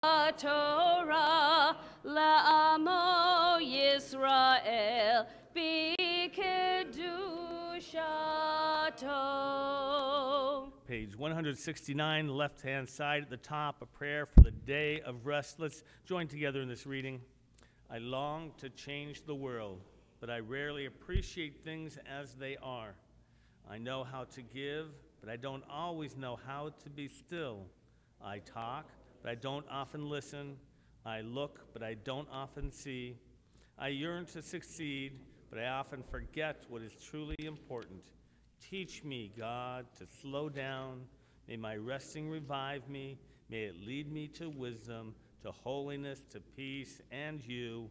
Torah la'amo Yisrael b'kedushato. Page 169, left-hand side at the top, a prayer for the day of rest. Let's join together in this reading. I long to change the world, but I rarely appreciate things as they are. I know how to give, but I don't always know how to be still. I talk, but I don't often listen. I look, but I don't often see. I yearn to succeed, but I often forget what is truly important. Teach me, God, to slow down. May my resting revive me. May it lead me to wisdom, to holiness, to peace, and you.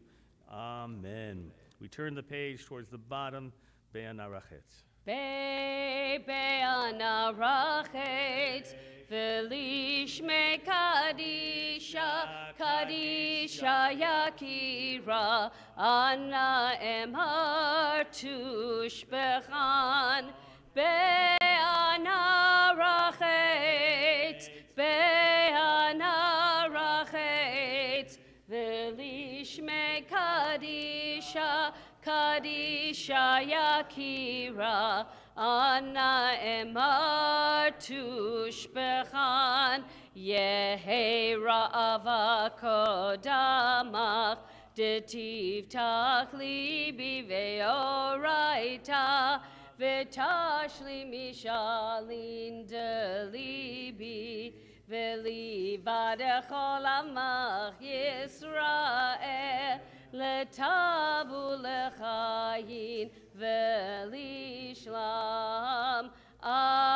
Amen. We turn the page towards the bottom. Be'anarachet. Be'anarachet. Velishme Kadisha, Kadisha Yakira, Anna Emar Tushbechan, Be'anarachet, Be'anarachet, Velishme Kadisha, Kadisha Yakira, Anna Emar Tushbechan, Yehe Ra'ava Kodamach, Detiv Tachli Biveoraita, Vetashli Mishalin Delibi, Velivadechol Amach Yisrael, Letavu Lechayin, Velishlam. Amen.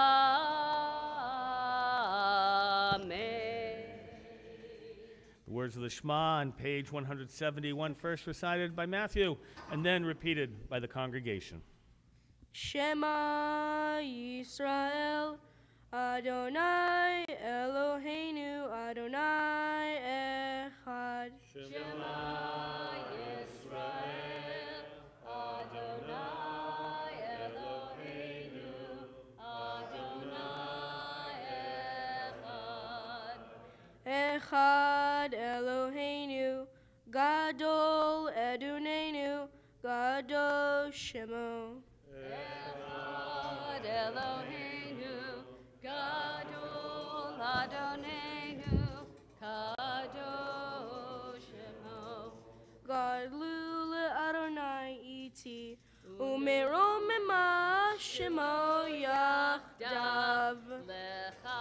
The words of the Shema on page 171, first recited by Matthew and then repeated by the congregation. Shema Yisrael, Adonai Eloheinu, Adonai Echad. Shema Yisrael, Adonai Eloheinu, Adonai Echad. Echad Eloheinu, Gadol Edunenu, Gadol Shemo. Echad Eloheinu, Gadol Adonenu, Kadosh Shemo. Gadlu Adonai iti, Umerom Mema Shemo Yachdav. Lecha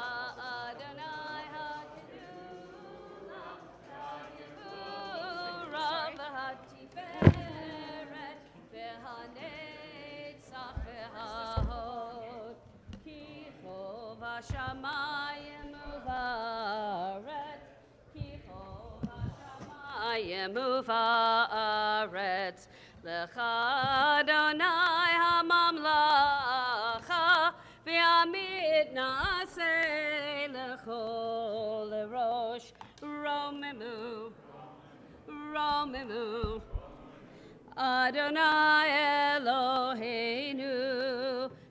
Adonai HaKedulah, HaGevurah, VeHaTiferet, VeHaNetzach, VeHaHod. Ki chov HaShamayim uvaretz, Ki chov HaShamayim uvaretz. Lecha Adonai HaMamlacha, V'yamid Naseh Lechol Rosh. Romemu, Romemu, Adonai Eloheinu,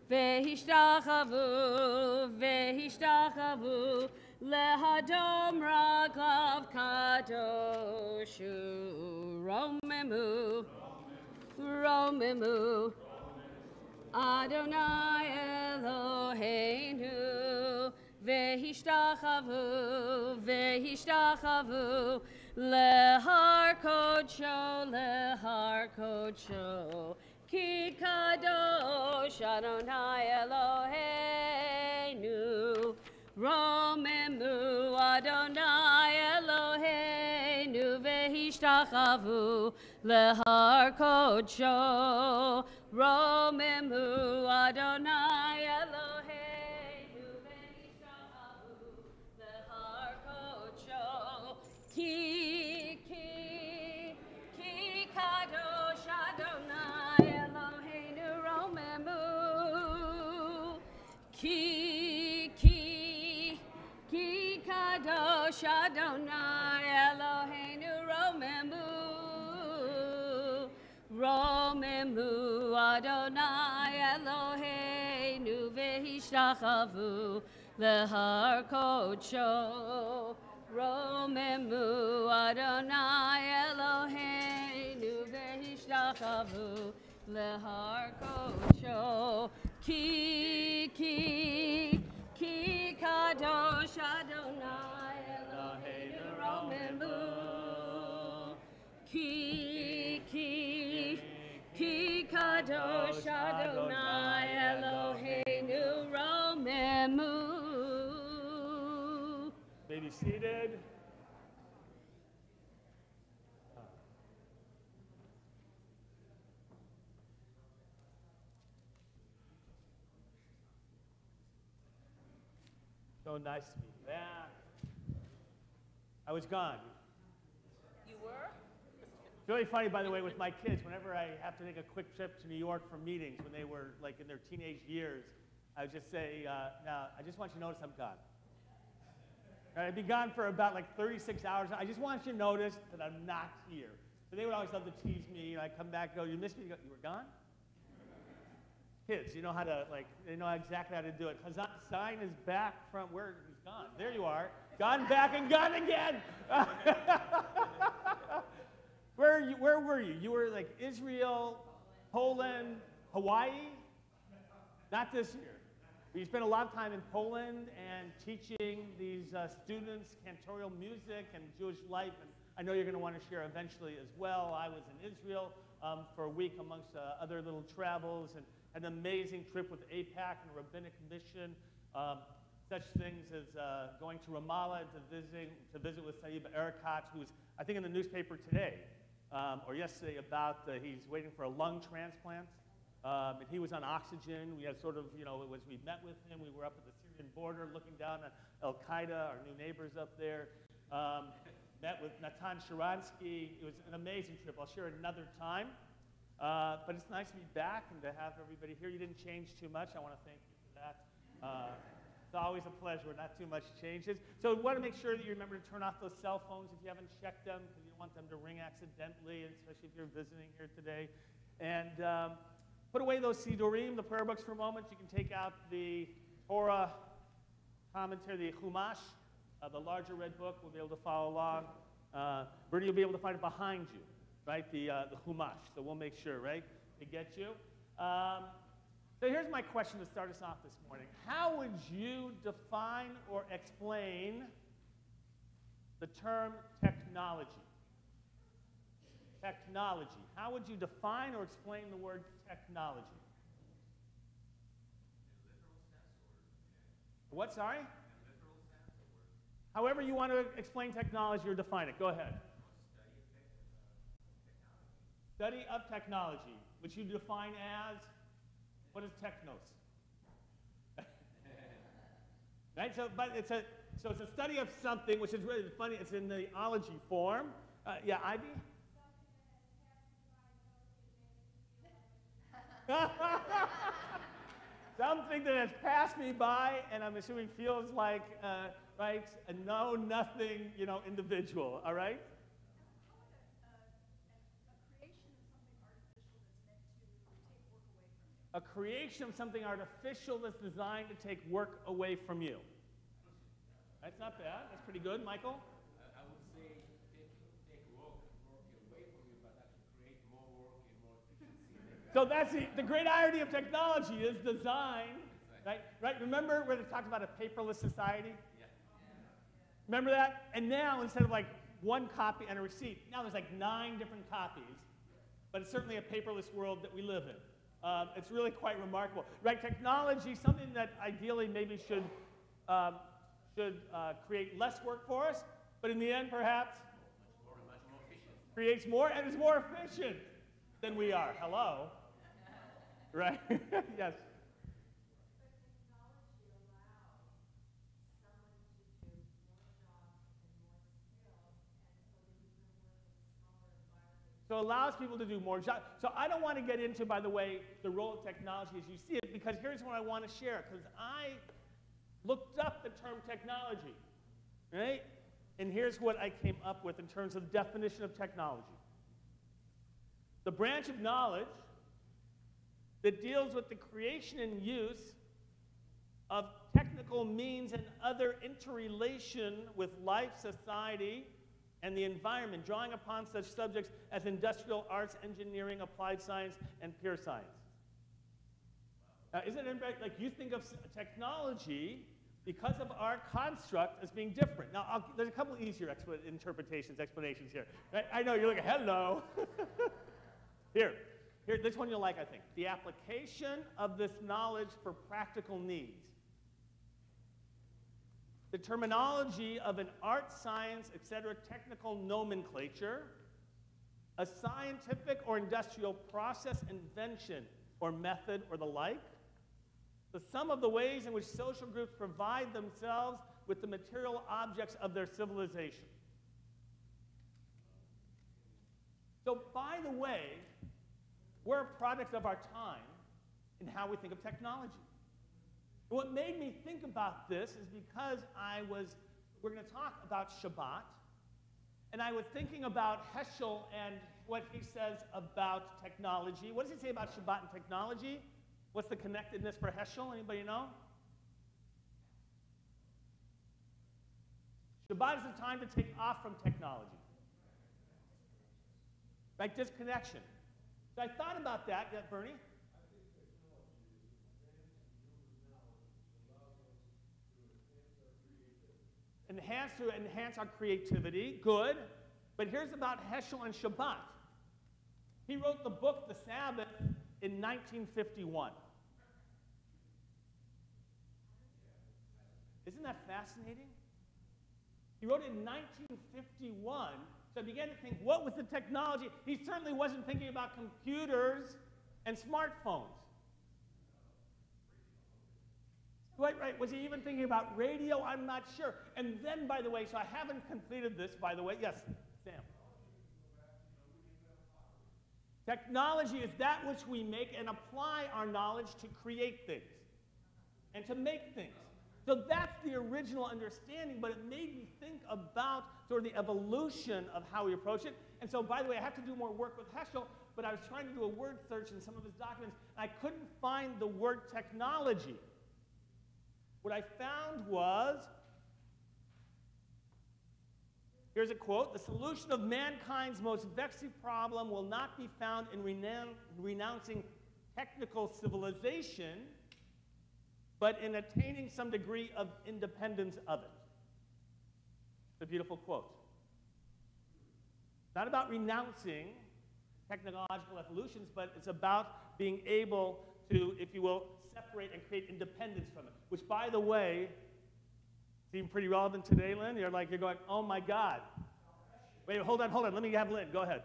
V'hishtachavu, V'hishtachavu, Lehadom Ragav Kadoshu. Romemu, Romemu, Adonai Eloheinu, V'hishtachavu, V'hishtachavu, Lehar Kodsho, Lehar Kodsho, Ki Kadosh Adonai Eloheinu. Romemu, Adonai Eloheinu, V'hishtachavu, Lehar Kodsho. Romemu, Adonai Eloheinu, V'hishtachavu, Lehar Kodsho. Ki Kadosh Adonai Eloheinu. Romemu, Ki Kadosh Adonai Eloheinu. Romemu, Romemu, Adonai Eloheinu, V'hishtachavu, Lehar Kodsho. Romemu Adonai Eloheinu v'hishtakavu lehar kodsho ki kadosh Adonai Eloheinu Romemu ki kadosh Adonai Eloheinu Romemu. May be seated. So nice to be back. I was gone. You were? It's really funny, by the way, with my kids, whenever I have to take a quick trip to New York for meetings when they were like in their teenage years, I would just say, now, I just want you to notice I'm gone. Right, I'd be gone for about like 36 hours. I just want you to notice that I'm not here. So they would always love to tease me. I'd come back and go, you missed me? You were gone? Kids, you know how to, like, they know exactly how to do it. Hassan is back from where he's gone. There you are. Gone back and gone again. Where were you? You were like Israel, Poland, Hawaii? Not this year. We spent a lot of time in Poland and teaching these students cantorial music and Jewish life, and I know you're going to want to share eventually as well. I was in Israel for a week amongst other little travels, and an amazing trip with APAC and Rabbinic Mission, such things as going to Ramallah to visit with Saib Erekat, who's, I think, in the newspaper today or yesterday about he's waiting for a lung transplant. And he was on oxygen. We had sort of, you know, as we met with him, we were up at the Syrian border looking down at Al-Qaeda, our new neighbors up there. Met with Natan Sharansky. It was an amazing trip. I'll share it another time. But it's nice to be back and to have everybody here. You didn't change too much. I want to thank you for that. It's always a pleasure. Not too much changes. So we want to make sure that you remember to turn off those cell phones if you haven't checked them, because you don't want them to ring accidentally, especially if you're visiting here today. And put away those Sidurim, the prayer books, for a moment. You can take out the Torah commentary, the Chumash, the larger red book. We'll be able to follow along. Bernie will be able to find it behind you, right? The Chumash. So we'll make sure, right, to get you. So here's my question to start us off this morning. How would you define or explain the term technology? Technology. How would you define or explain the word technology? What, sorry? However you want to explain technology or define it. Go ahead. Study of technology, which you define as, what is technos? Right? So, but it's a study of something, which is really funny. It's in the ology form. Yeah, Ivy? Something that has passed me by, and I'm assuming feels like, right, a know nothing, you know, individual. All right. A creation of something artificial that's designed to take work away from you. That's not bad. That's pretty good, Michael. I would say take work away from you, but actually create more work and more efficiency. So that's the great irony of technology is design, right? Right? Remember where they talked about a paperless society? Yeah. Remember that? And now, instead of like one copy and a receipt, now there's like 9 different copies. But it's certainly a paperless world that we live in. It's really quite remarkable. Right? Technology, something that ideally maybe should create less work for us, but in the end, perhaps, Much more efficient. creates more and is more efficient than we are. Hello? Right? Yes. So it allows people to do more jobs. So I don't want to get into, by the way, the role of technology as you see it, because here's what I want to share, because I looked up the term technology, right? And here's what I came up with in terms of definition of technology. The branch of knowledge that deals with the creation and use of technical technical means and other interrelation with life, society, and the environment, drawing upon such subjects as industrial arts, engineering, applied science, and pure science. Now, isn't it like you think of technology because of our construct as being different? Now, there's a couple easier explanations here. Right? I know, you're like, hello. Here, this one you'll like, I think. The application of this knowledge for practical needs. The terminology of an art, science, etc., technical nomenclature, a scientific or industrial process, invention, or method, or the like. The sum of the ways in which social groups provide themselves with the material objects of their civilization. So, by the way, we're a product of our time in how we think of technology. What made me think about this is because we're going to talk about Shabbat, and I was thinking about Heschel and what he says about technology. What does he say about Shabbat and technology? What's the connectedness for Heschel? Anybody know? Shabbat is the time to take off from technology. Right? Disconnection. So I thought about that. Yeah, Bernie? Enhance our creativity. Good. But here's about Heschel and Shabbat. He wrote the book, The Sabbath, in 1951. Isn't that fascinating? He wrote it in 1951, so I began to think, what was the technology? He certainly wasn't thinking about computers and smartphones. Right. Was he even thinking about radio? I'm not sure. And then, by the way, so I haven't completed this, by the way. Yes, Sam. Technology is that which we make and apply our knowledge to create things and to make things. So that's the original understanding, but it made me think about sort of the evolution of how we approach it. And so, by the way, I have to do more work with Heschel, but I was trying to do a word search in some of his documents, and I couldn't find the word technology. What I found was, here's a quote: "The solution of mankind's most vexing problem will not be found in renouncing technical civilization, but in attaining some degree of independence of it." It's a beautiful quote. It's not about renouncing technological evolutions, but it's about being able to, if you will, separate and create independence from it. Which, by the way, seems pretty relevant today, Lynn. You're going, oh my God. Wait, hold on. Let me have Lynn. Go ahead.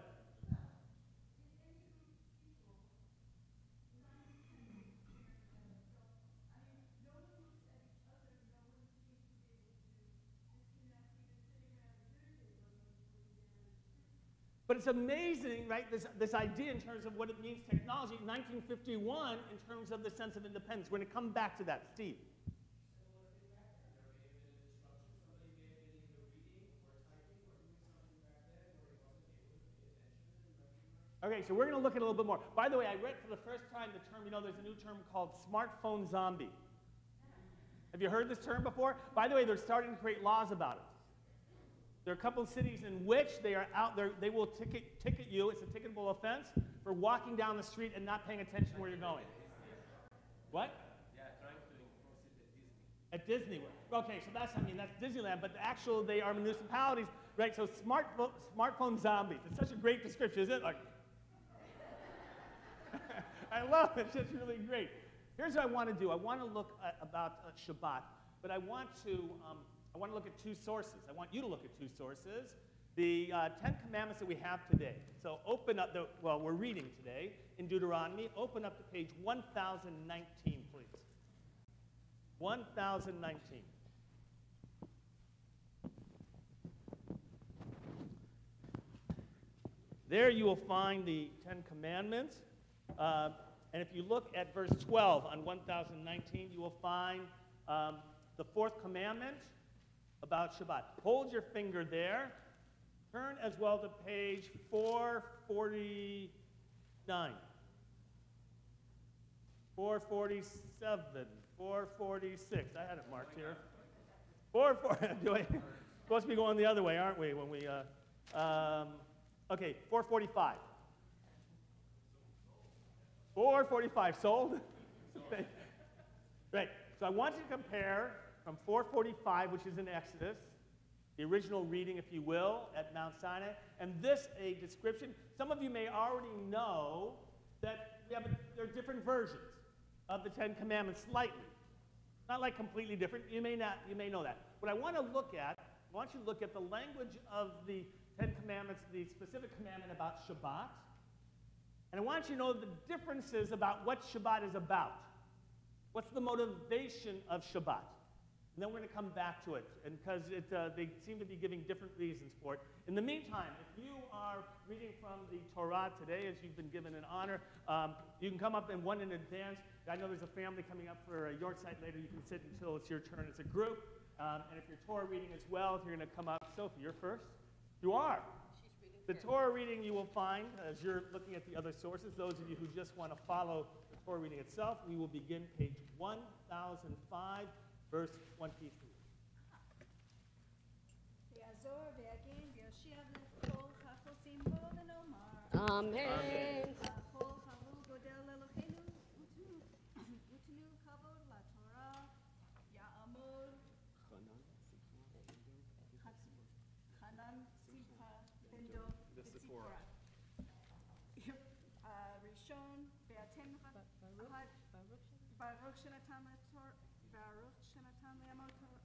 But it's amazing, right, this idea in terms of what it means technology, 1951, in terms of the sense of independence. We're going to come back to that. Steve. Okay, so we're going to look at it a little bit more. By the way, I read for the first time the term, there's a new term called smartphone zombie. Have you heard this term before? By the way, they're starting to create laws about it. There are a couple of cities in which they are out there, they will ticket you, it's a ticketable offense, for walking down the street and not paying attention where you're going. What? Yeah, trying to enforce it at Disney. At Disney. Okay, so that's Disneyland, but they are municipalities, right? So smartphone zombies. It's such a great description, isn't it? Like, I love it, it's just really great. Here's what I want to do. I want to look about Shabbat, but I want to look at two sources. I want you to look at two sources. The 10 Commandments that we have today. So open up, we're reading today in Deuteronomy. Open up to page 1019, please. 1019. There you will find the 10 Commandments. And if you look at verse 12 on 1019, you will find the fourth commandment about Shabbat. Hold your finger there. Turn as well to page 449. 447. 446. I had it marked here. 440. Supposed to be going the other way, aren't we? When we, okay, 445. 445 sold. Right. So I want you to compare from 445, which is in Exodus, the original reading, if you will, at Mount Sinai, and this a description. Some of you may already know that there are different versions of the Ten Commandments, slightly. Not like completely different. You may know that. What I want to look at, I want you to look at the language of the Ten Commandments, the specific commandment about Shabbat, and I want you to know the differences about what Shabbat is about. What's the motivation of Shabbat? And then we're going to come back to it, and because they seem to be giving different reasons for it. In the meantime, if you are reading from the Torah today, as you've been given an honor, you can come up and one in advance. I know there's a family coming up for a yard site later. You can sit until it's your turn as a group. And if you're Torah reading as well, if you're going to come up, Sophie, you're first. You are. The Torah reading you will find, as you're looking at the other sources, those of you who just want to follow the Torah reading itself, we will begin page 1005, verse 23. Amen. Baruch Shenatan Baruch Shenatan Le'amo Torah.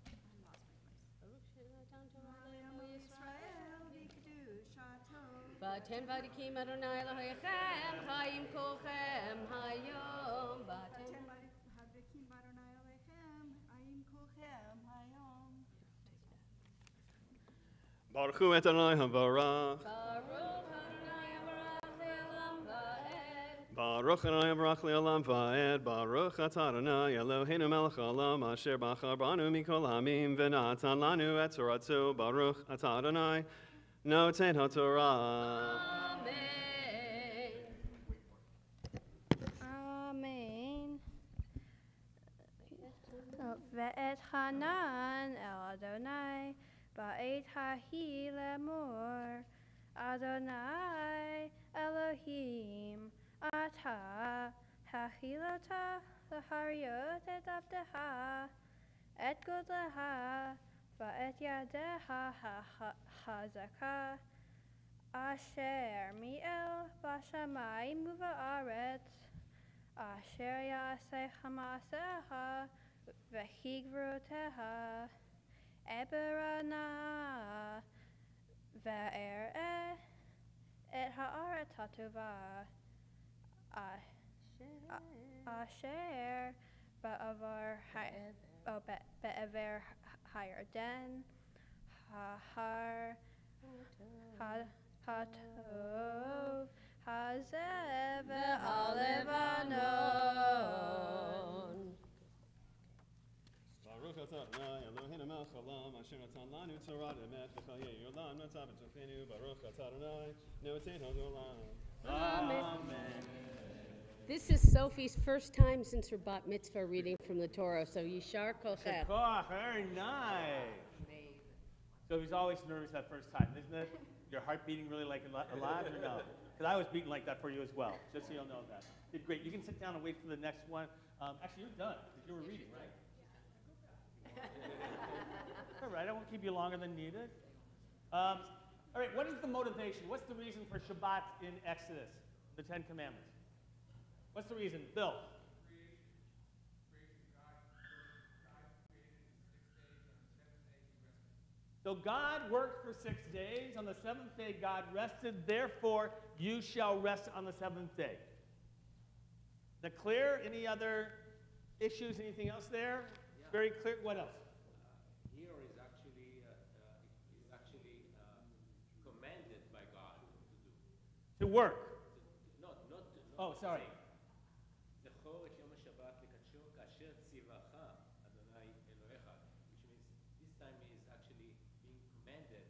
I lost my place. Le'amo Yisrael v'kedushato. V'aten v'adikim Adonai Elohechem Chayim kolchem hayom. V'aten v'adikim Adonai Elohechem Chayim kolchem hayom. Baruch Hu et Adonai Baruch habarach. Adonai Avarach le'olam va'ed. Baruch Adonai habarach le'olam va'ed. Baruch atah Adonai Eloheinu melech haolam asher bachar banu mikol ha'amim v'natan lanu et torato. Baruch atah Adonai noten haTorah. Amen. Amen. Ve'et Hanan el Adonai ba'et hahi lemor Adonai Elohim ata hachilata l'hariot et avdeha et godleha va'et yadeha ha'chazaka asher mi'el b'shamayim uva'aretz asher ya'aseh ma'aseha v'higvroteha eberana ve'er'eh et ha'aretz ha'tova asher be'ever hayarden ha'har ha'tov hazeh ve'alevanon. Baruch atah Adonai Eloheinu melech haolam asher natan lanu Torah emet v'chayei olam natan b'tochenu. Baruch atah Adonai noten haOlam. Amen. This is Sophie's first time since her bat mitzvah reading from the Torah, so Yishar Kolchet. Very nice. Sophie's always nervous that first time, isn't it? Your heart beating really like a lot or no? Because I was beating like that for you as well, just so you'll know that. Did great. You can sit down and wait for the next one. Actually, you're done, because you were reading, right? All right, I won't keep you longer than needed. All right, what is the motivation? What's the reason for Shabbat in Exodus, the Ten Commandments? What's the reason? Bill? So God worked for 6 days. On the seventh day, God rested. Therefore, you shall rest on the seventh day. Is that clear? Any other issues? Anything else there? Yeah. Very clear. What else? Here is actually commanded by God to do. To work. Not Oh, sorry. זכור את יום השבת לקדשו כאשר ציווך אדוני אלוהיך, which means this time is actually being commanded.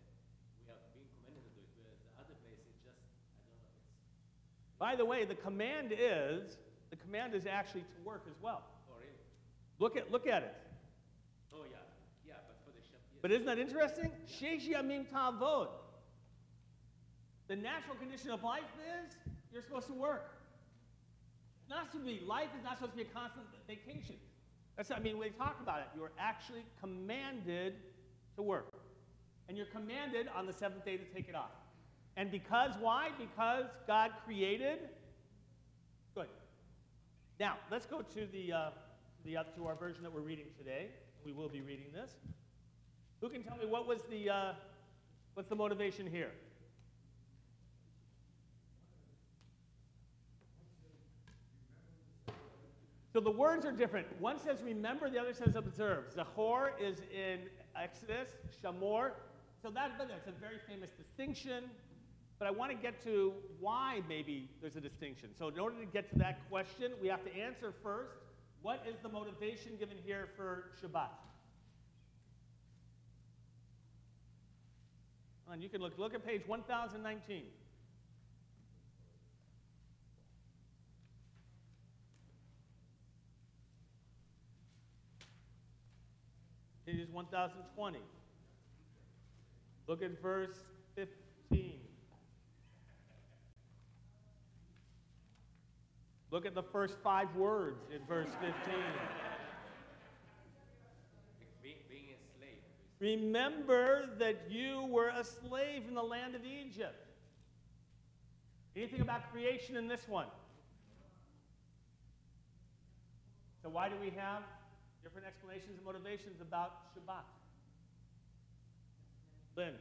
We are being commanded to do it, whereas the other place is just, I don't know, it's By the way, the command is actually to work as well. for real. Look at it. Oh, yeah. Yeah, but for the Shabbat. But isn't that interesting? Sheish yamim ta'avod. The natural condition of life is you're supposed to work. It's not supposed to be, life is not supposed to be a constant vacation. That's, I mean, when they talk about it, you're actually commanded to work. And you're commanded on the seventh day to take it off. And because, why? Because God created. Good. Now, let's go to to our version that we're reading today. We will be reading this. Who can tell me what was what's the motivation here? So the words are different. One says remember, the other says observe. Zachor is in Exodus, Shamor. So that's a very famous distinction. But I want to get to why maybe there's a distinction. So in order to get to that question, we have to answer first, what is the motivation given here for Shabbat? And you can look at page 1019. Page 1020. Look at verse 15. Look at the first 5 words in verse 15. Being a slave. Remember that you were a slave in the land of Egypt. Anything about creation in this one? So why do we have different explanations and motivations about Shabbat? Lynn.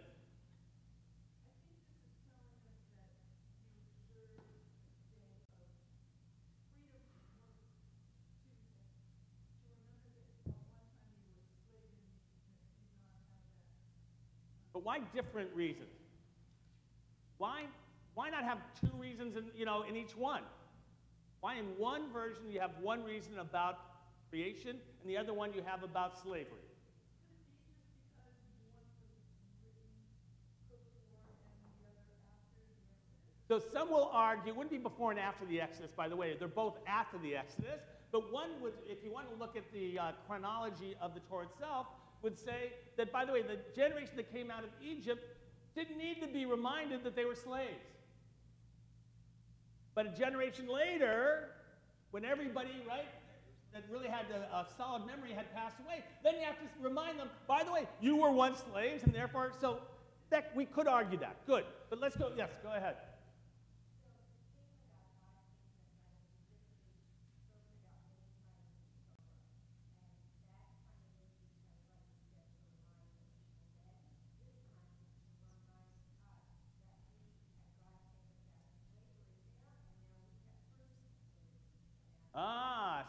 But why different reasons? Why not have 2 reasons in each one? Why in one version you have one reason about creation and the other one you have about slavery? So some will argue, it wouldn't be before and after the Exodus, by the way. They're both after the Exodus. But one would, if you want to look at the chronology of the Torah itself, would say that, by the way, the generation that came out of Egypt didn't need to be reminded that they were slaves. But a generation later, when everybody, right, that really had a solid memory had passed away, then you have to remind them, by the way, you were once slaves, and therefore, so that we could argue that. Good. But let's go, yes, go ahead.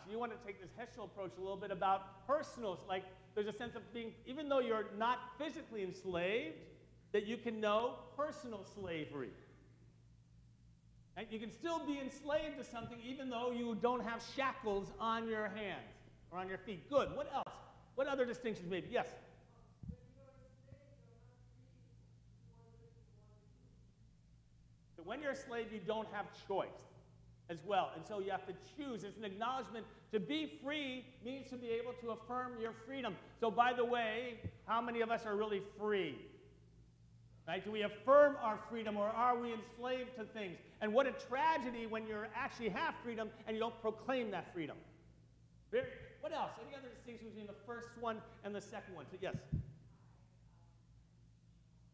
So you want to take this Heschel approach a little bit about personal, like there's a sense of being, even though you're not physically enslaved, that you can know personal slavery. And you can still be enslaved to something even though you don't have shackles on your hands or on your feet. Good. What else? What other distinctions maybe? Yes? So when you're a slave, you don't have choice as well. And so you have to choose. It's an acknowledgement. To be free means to be able to affirm your freedom. So by the way, how many of us are really free? Right? Do we affirm our freedom, or are we enslaved to things? And what a tragedy when you actually have freedom and you don't proclaim that freedom. What else? Any other distinction between the first one and the second one? So yes?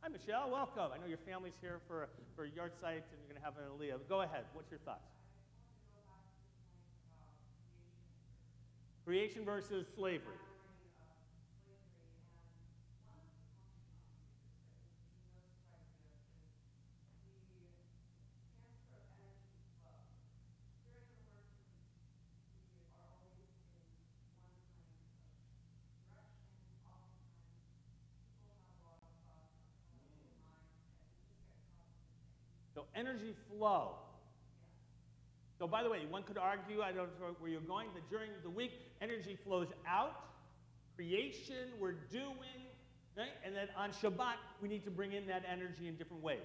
Hi, Michelle. Welcome. I know your family's here for a yard site, and you're going to have an Aliyah. Go ahead. What's your thoughts? Creation versus slavery. So energy flow. So by the way, one could argue, I don't know where you're going, that during the week, energy flows out. Creation, we're doing, right? And then on Shabbat, we need to bring in that energy in different ways.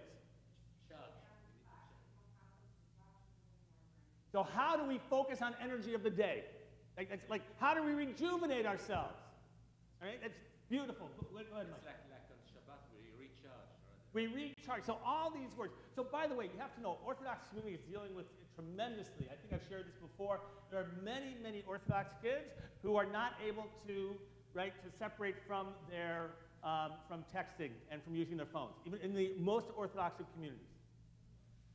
So how do we focus on energy of the day? Like, how do we rejuvenate ourselves? All right, that's beautiful. Go ahead, Mike. It's like on Shabbat we recharge, right? We recharge. So all these words. So by the way, you have to know, Orthodox community is dealing with it tremendously. I think I've shared this before. There are many, many Orthodox kids who are not able to, right, to separate from their, from texting and from using their phones, even in the most Orthodox of communities.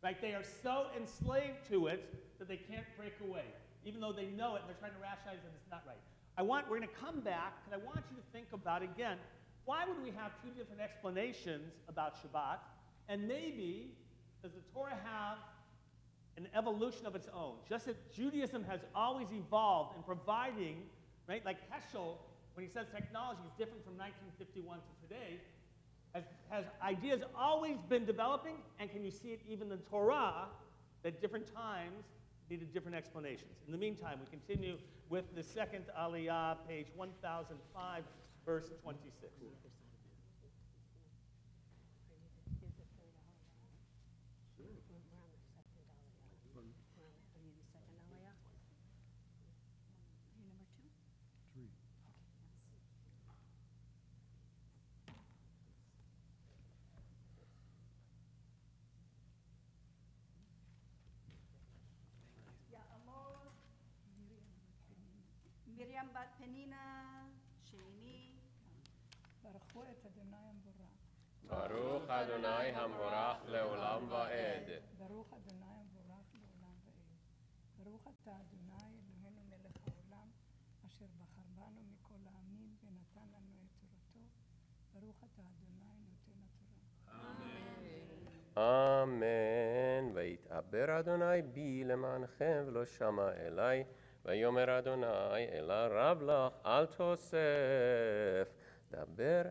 Right? They are so enslaved to it that they can't break away, even though they know it and they're trying to rationalize that it's not right. We're going to come back, and I want you to think about, again, why would we have two different explanations about Shabbat? And maybe, does the Torah have an evolution of its own? Just as Judaism has always evolved in providing, right, like Heschel, when he says technology is different from 1951 to today, has ideas always been developing, and can you see it even in Torah, at different times, needed different explanations. In the meantime, we continue with the second Aliyah, page 1005, verse 26. יעמוד מרים בת פנינה, שני, ברכו את אדוני המבורך. ברוך אדוני המבורך לעולם ועד. ברוך אדוני המבורך לעולם ועד. ברוך אתה אדוני אלוהינו מלך העולם, אשר בחר בנו מכל העמים ונתן לנו את תורתו. ברוך אתה אדוני נותן התורה. אמן. ויתעבר אדוני בי למענכם ולא שמע אלי. ויאמר אדוני אל הרב לך אל תוסף. דבר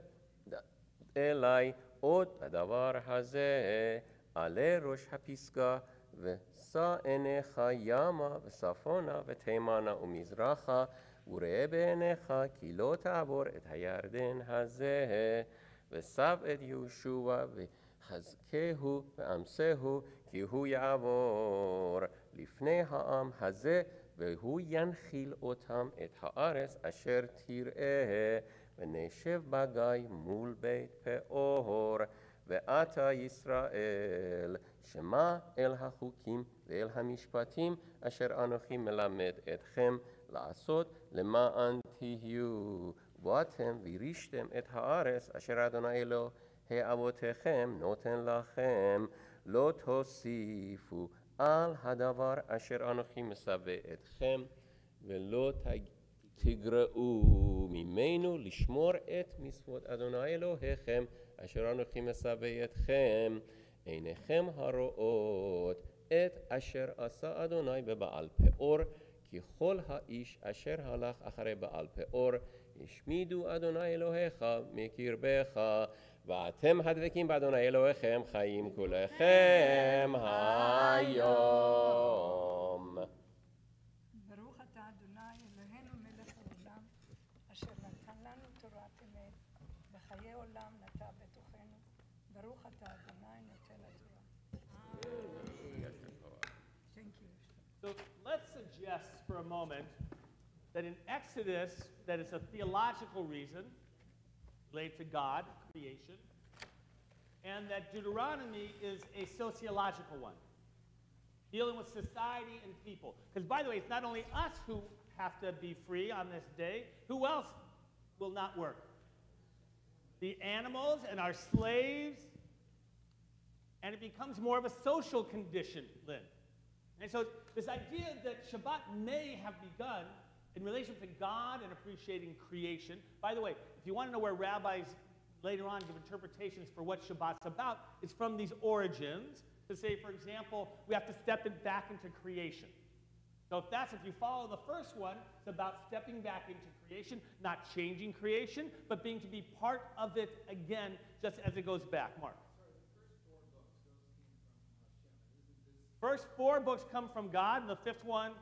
אלי עוד הדבר הזה. עלה ראש הפסגה ושא עיניך ימה וצפונה ותימנה ומזרחה. וראה בעיניך כי לא תעבור את הירדן הזה. וסב את יהושע וחזקהו ואמסהו כי הוא יעבור לפני העם הזה והוא ינחיל אותם את הארץ אשר תראה ונשב בגיא מול בית פאור. ואתה ישראל שמע אל החוקים ואל המשפטים אשר אנוכי מלמד אתכם לעשות למען תהיו. ואתם וירשתם את הארץ אשר אדוני אלוהי אבותיכם נותן לכם. לא תוסיפו על הדבר אשר אנוכי מצווה אתכם ולא תגרעו ממנו לשמור את מצוות אדוני אלוהיכם אשר אנוכי מצווה אתכם. עיניכם הרואות את אשר עשה אדוני בבעל פאור, כי כל האיש אשר הלך אחרי בעל פאור השמידו אדוני אלוהיך מקרבך. ואתם הדבקים באדוני אלוהיכם חיים כולכם היום. ברוך אתה אדוני אלוהינו מלך העולם, אשר נתן לנו תורת אמת, וחיי עולם נטע בתוכנו. ברוך אתה אדוני נותן התורה. Thank you. So let's suggest for a moment that in Exodus, that is a theological reason related to God, creation, and that Deuteronomy is a sociological one, dealing with society and people. Because, by the way, it's not only us who have to be free on this day. Who else will not work? The animals and our slaves, and it becomes more of a social condition, Lynn. And so this idea that Shabbat may have begun in relation to God and appreciating creation. By the way, if you want to know where rabbis later on give interpretations for what Shabbat's about, it's from these origins. To say, for example, we have to step it back into creation. So if you follow the first one, it's about stepping back into creation, not changing creation, but being to be part of it again, just as it goes back. Mark. First four books come from God, and the fifth one.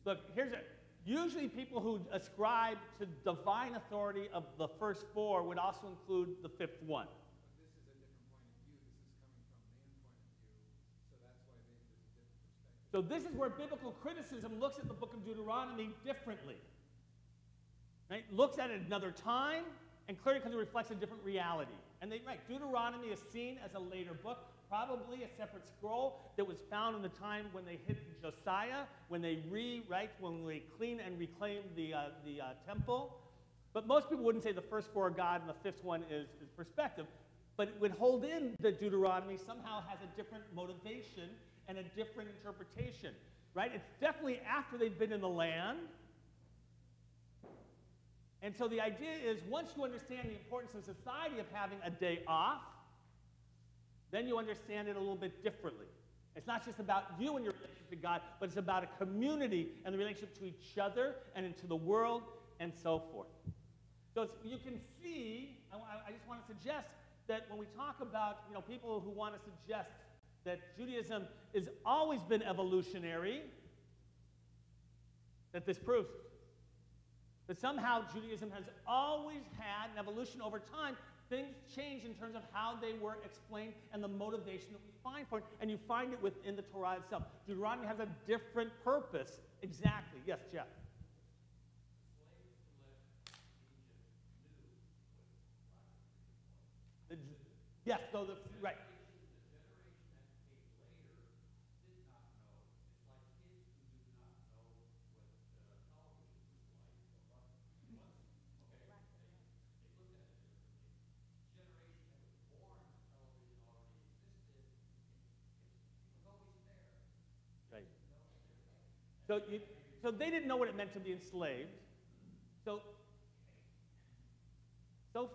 Look, usually people who ascribe to divine authority of the first four would also include the fifth one. But this is a different point of view. This is coming from their point of view, so that's why there's a different perspective. So this is where biblical criticism looks at the book of Deuteronomy differently. Right? Looks at it another time, and clearly because it reflects a different reality. And Deuteronomy is seen as a later book, probably a separate scroll that was found in the time when they hit Josiah, when they clean and reclaim the temple. But most people wouldn't say the first four are God and the fifth one is perspective. But it would hold in that Deuteronomy somehow has a different motivation and a different interpretation, right? It's definitely after they've been in the land. And so the idea is once you understand the importance in society of having a day off, then you understand it a little bit differently. It's not just about you and your relationship to God, but it's about a community and the relationship to each other and into the world and so forth. So you can see, I just want to suggest that when we talk about people who want to suggest that Judaism has always been evolutionary, that this proves it. That somehow Judaism has always had an evolution over time. Things change in terms of how they were explained and the motivation that we find for it, and you find it within the Torah itself. Deuteronomy has a different purpose. Exactly. Yes, Jeff. Yes, so right. Right. So they didn't know what it meant to be enslaved. So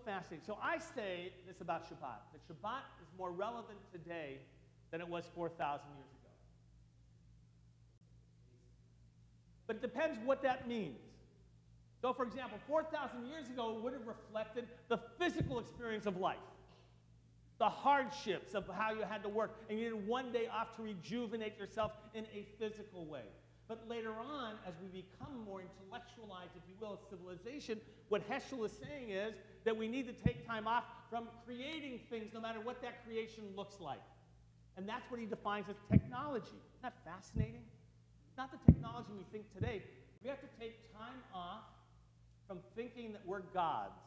fascinating. So I say this about Shabbat, that Shabbat is more relevant today than it was 4,000 years ago. But it depends what that means. So for example, 4,000 years ago it would have reflected the physical experience of life, the hardships of how you had to work, and you needed one day off to rejuvenate yourself in a physical way. But later on, as we become more intellectualized, if you will, as civilization, what Heschel is saying is that we need to take time off from creating things, no matter what that creation looks like. And that's what he defines as technology. Isn't that fascinating? It's not the technology we think today. We have to take time off from thinking that we're gods.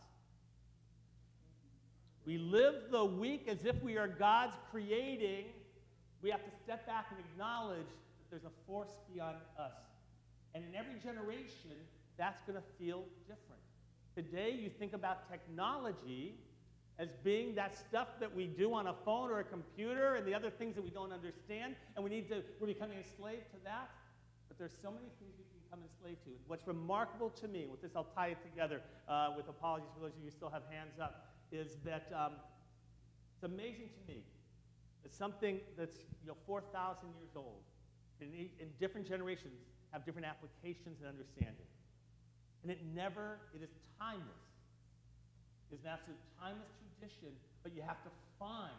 We live the week as if we are gods creating. We have to step back and acknowledge there's a force beyond us. And in every generation, that's going to feel different. Today, you think about technology as being that stuff that we do on a phone or a computer and the other things that we don't understand, and we're becoming enslaved to that. But there's so many things we can become enslaved to. What's remarkable to me, with this I'll tie it together with apologies for those of you who still have hands up, is that it's amazing to me that something that's 4,000 years old, in different generations, have different applications and understanding. And it is timeless. It's an absolute timeless tradition, but you have to find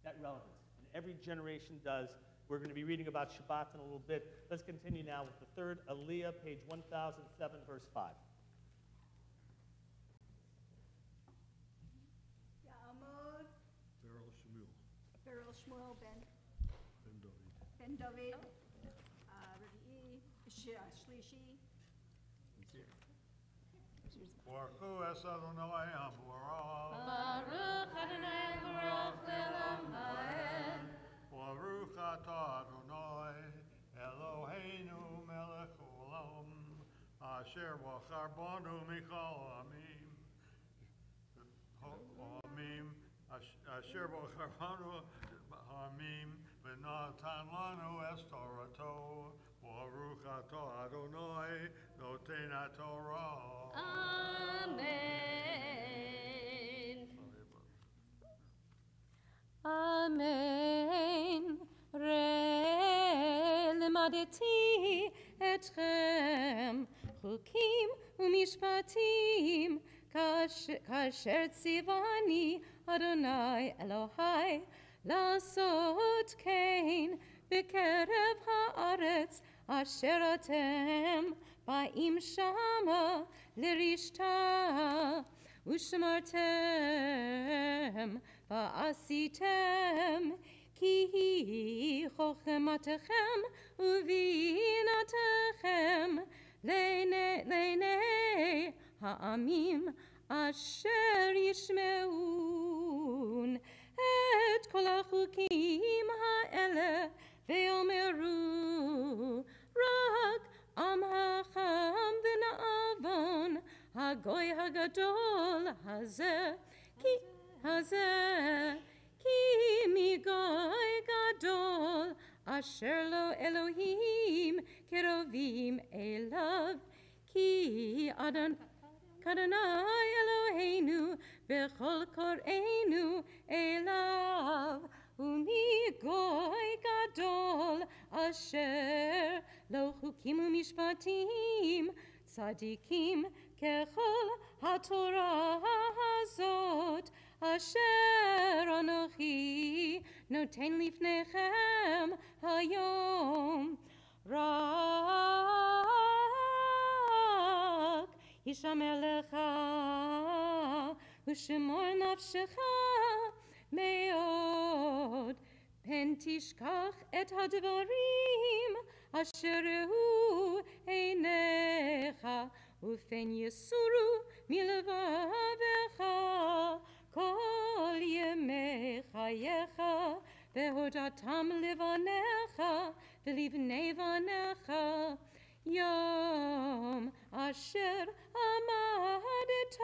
that relevance. And every generation does. We're going to be reading about Shabbat in a little bit. Let's continue now with the third Aliyah, page 1007, verse 5. Ya'amod. Pharaoh Shmuel Ben David. Shlishi. Baruch es Adonai Aborah. Baruch Adonai Baruch Le'olam Ha'ed. Baruch atah Adonai Eloheinu melech olam asher bachar banu michal amim. Asher bachar banu amim v'natan lanu es Torato. Baruch atah Adonai noten haTorah. Amen. Amen. Re limadeti etchem chukim umishpatim kasher tzivani Adonai Elohai lasot kein b'kerev haaretz asher atem ba'im shama lirishta ushmartem va'asitem כי חוכמתכם ובינתכם לעיני העמים אשר ישמעון את כל החוקים האלה ויאמרו רק עם החכם ונעבון הגוי הגדול הזה כי מגוי גדול אשר לו אלוהים קרובים אליו כי אדוני אלוהינו בכל קוראינו אליו ומגוי גדול אשר לו חוקים ומשפטים צדיקים ככל התורה הזאת אשר אנוכי נותן לפניכם היום רק ישמר לך ושמור נפשך מאוד פן תשכח את הדברים אשר ראו עיניך ופן יסורו מלבבך כל ימי חייך והודעתם לבניך ולבני בניך יום אשר עמדת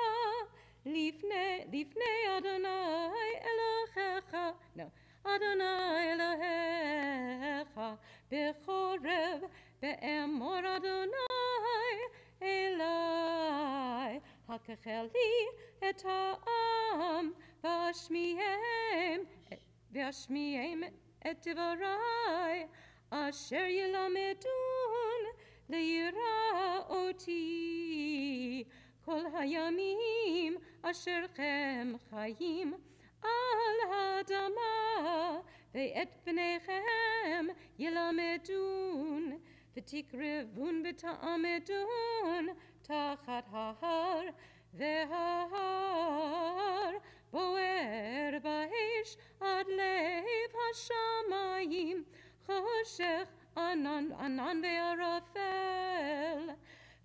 לפני אדוני אלוהיך אדוני אלוהיך בחורב באמור אדוני אלי הקהל לי את העם ואשמיעם את דברי אשר ילמדון לירא אותי כל הימים אשרכם חיים על האדמה ואת בניכם ילמדון ותקרבון ותעמדון תחת ההר וההר בוער באש עד לב השמיים חושך ענן וערפל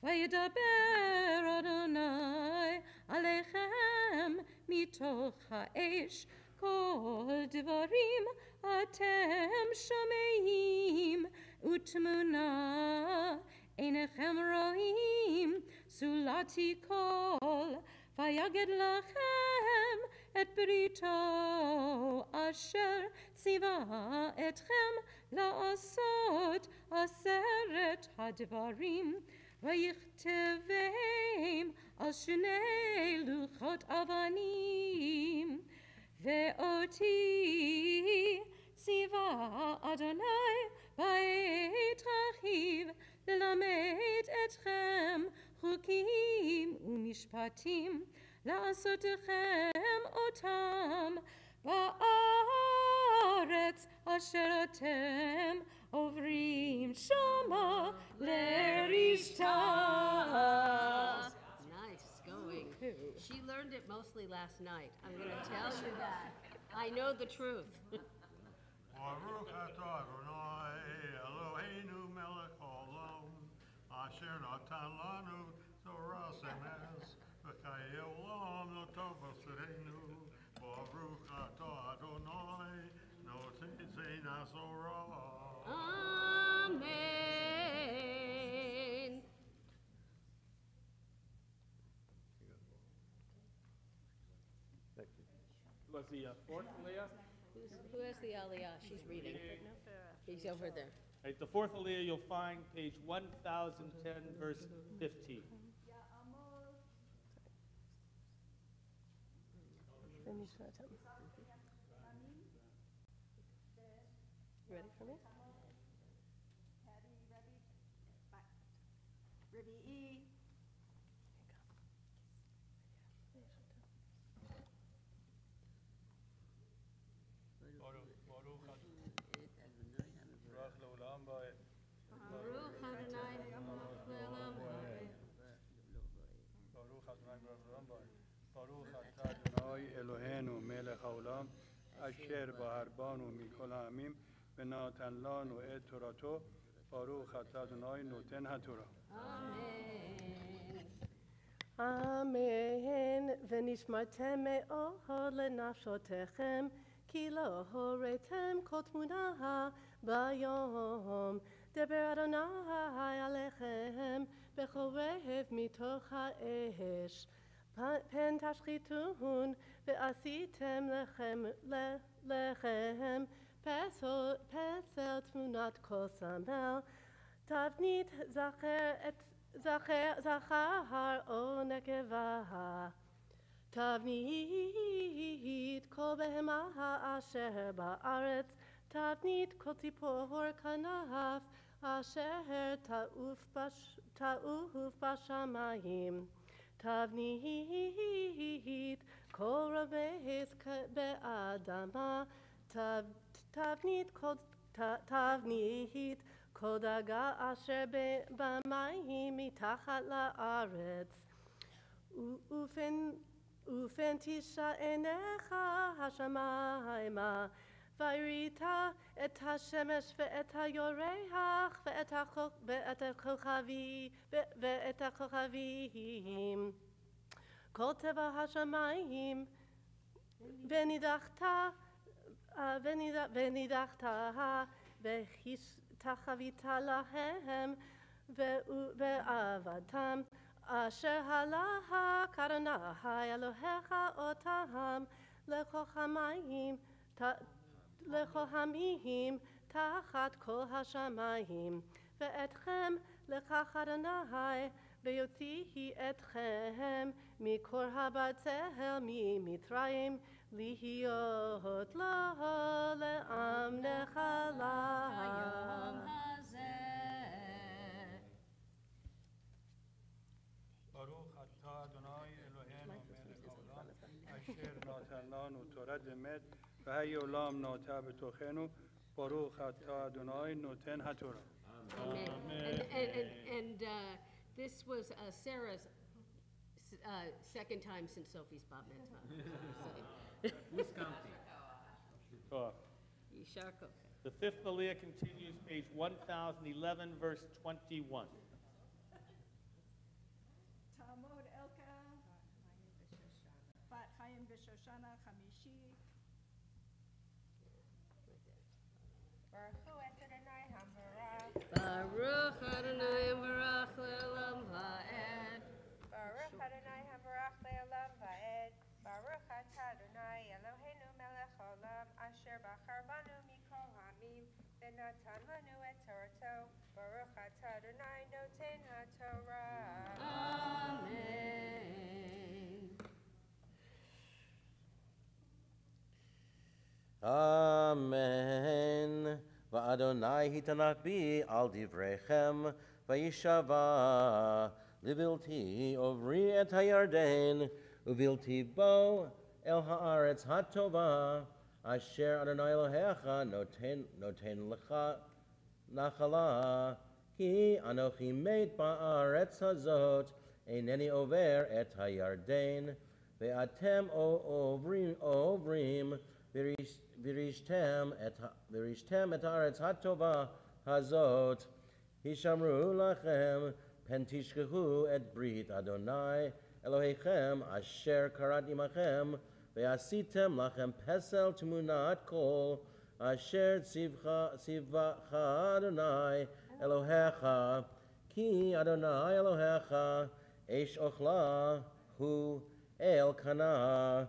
וידבר אדוני עליכם מתוך האש כל דברים אתם שומעים ותמונה עיניכם רואים זולתי כל ויגד לכם את בריתו אשר ציווה אתכם לעשות 10 הדברים ויכתבם על 2 לוחות אבנים ואותי ציווה אדוני בעת רכיב ללמד אתכם חוקים ומשפטים לעשותכם אותם בארץ אשר אתם עוברים שמה לרשתה. Nice going. She learned it mostly last night. I'm going to tell you that. I know the truth. Baruch atah Adonai Eloheinu melech haolam asher natan lanu Torah emes v'chayei olam notov b'sarenu Baruch atah Adonai noten Torah. Amen. Was the fourth Aliyah? Who has the Aliyah? She's reading. He's over there. Right, the fourth Aliyah you'll find page 1010, verse 15. You ready for me? Revi'i. Baruch Adonai Le'olam Va'ed. Baruch Adonai Eloheinu melech haolam אשר בהרבנו מכל העמים, ונתן לנו את תורתו. ברוך אתה אדוני נותן התורה. אמן. ונשמרתם מאוד לנפשותיכם, כי לא הוריתם כל תמונה ביום. דבר אדוני עליכם בכל רעב מתוך האש. פן תשחיתון ועשיתם לכם פסל תמונת כל סמל. תבנית זכר או נקבה. תבנית כל בהמה אשר בארץ. תבנית כל ציפור כנף אשר תעוף בשמיים. תבנית כל רמז באדמה. תבנית כל דגה אשר במים מתחת לארץ. ופן תשע עיניך השמיימה, ויראית את השמש ואת הירח ואת הכוכבים, כל טבע השמיים, ונידחת ותחבית להם ועבדתם, אשר הלך אדוני אלוהיך אותם לחכמים תחת כל השמיים. ואתכם לקח אדוני ויוציא אתכם מקור הברזל ממצרים, להיות לו לעם נחלה. היום הזה. ברוך אתה אדוני אלוהינו מלך העולם, אשר נתן לנו תורת אמת, והי עולם נוטה בתוכנו. ברוך אתה אדוני נותן התורה. Amen. And this was Sarah's second time since Sophie's bat mitzvah. Who's counting? Yishar Koch. The fifth Aliyah continues, page 1011, verse 21. Talmud Elka, Bat Chaim B'Shoshana Chamishi. Baruch Adonai Barach Le'olam Va'ed. Baruch Adonai Habarach Le'olam Va'ed. Baruch atah Adonai Eloheinu melech haolam, asher bachar banu mikol ha'amim, v'natan lanu et torato. Baruch atah Adonai noten haTorah. Amen. Amen. Va'adonai hitanach bi al divrechem, vayishava livilti ovri et hayarden, uvilti bo el haaretz hatova, asher Adonai Elohecha noten lecha nachala, ki anochi meit ba'aretz hazot, eineni over et hayarden, ve'atem ovrim Virishtem et haaretz hatova hazot, hishamru lachem, pen tishkehu et brit Adonai Elohechem, asher karat imachem, ve'asitem lachem pesel tmunat kol, asher tzivcha Adonai Elohecha, ki Adonai Elohecha, esh ochla hu el kana.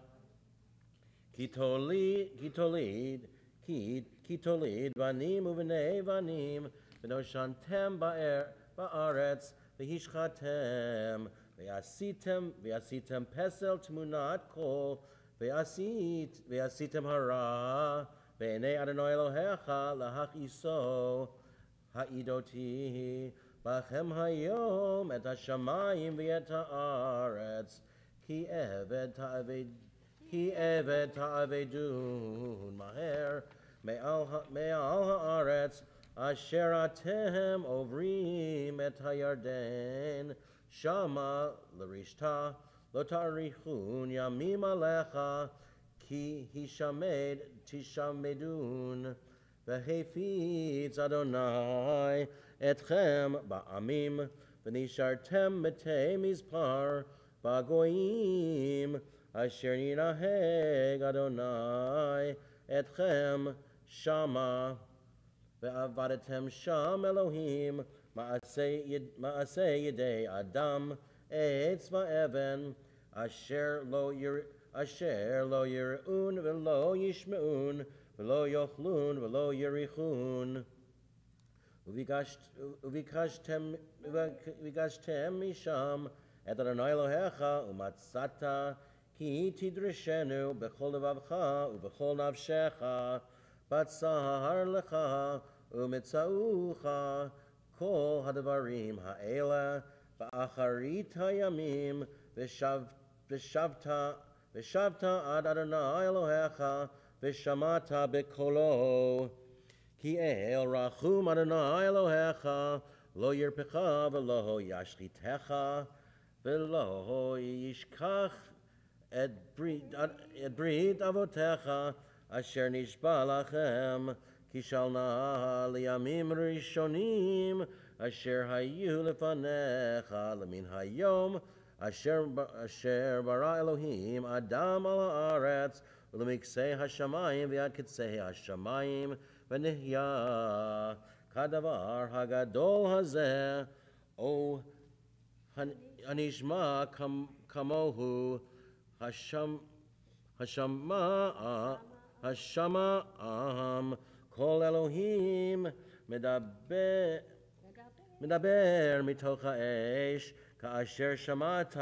Kitolid vanim uvnei vanim v'noshantem ba'aretz v'hishchatem v'asitem pesel tmunat kol v'asitem hara v'enei Adonai Elohecha lahachiso ha'idoti bachem hayom et hashamayim v'et ha'aretz ki eved ta'avedun maher me'al ha'aretz asher atem ovrim et hayarden shama l'rishta lo ta'richun yamim alecha כי הישמד תשמדון, והפיץ אדוני אתכם בעמים, ונשארתם מתי מספר בגויים, אשר ינהג אדוני אתכם שמה, ועבדתם שם אלוהים מעשה ידי אדם, עץ ואבן, אשר לא יראון ולא ישמעון, ולא יאכלון ולא יריחון. וביקשתם משם את אדוני אלוהיך, ומצאת כי תדרשנו בכל לבבך ובכל נפשך, בצר לך ומצאוך כל הדברים האלה באחרית הימים, ושבת עד אדוני אלוהיך, ושמעת בקולו. כי אל רחום אדוני אלוהיך, לא ירפך ולא ישחיתך, ולא ישכח את ברית אבותיך, אשר נשבע לכם, כי שלנה לימים ראשונים, אשר היו לפניך למן היום, אשר ברא אלוהים אדם על הארץ, ולמקצה השמיים ועד קצה השמיים, ונהיה כדבר הגדול הזה, או הנשמע כמוהו, השמעם, כל אלוהים מדבר מתוך האש, כאשר שמעת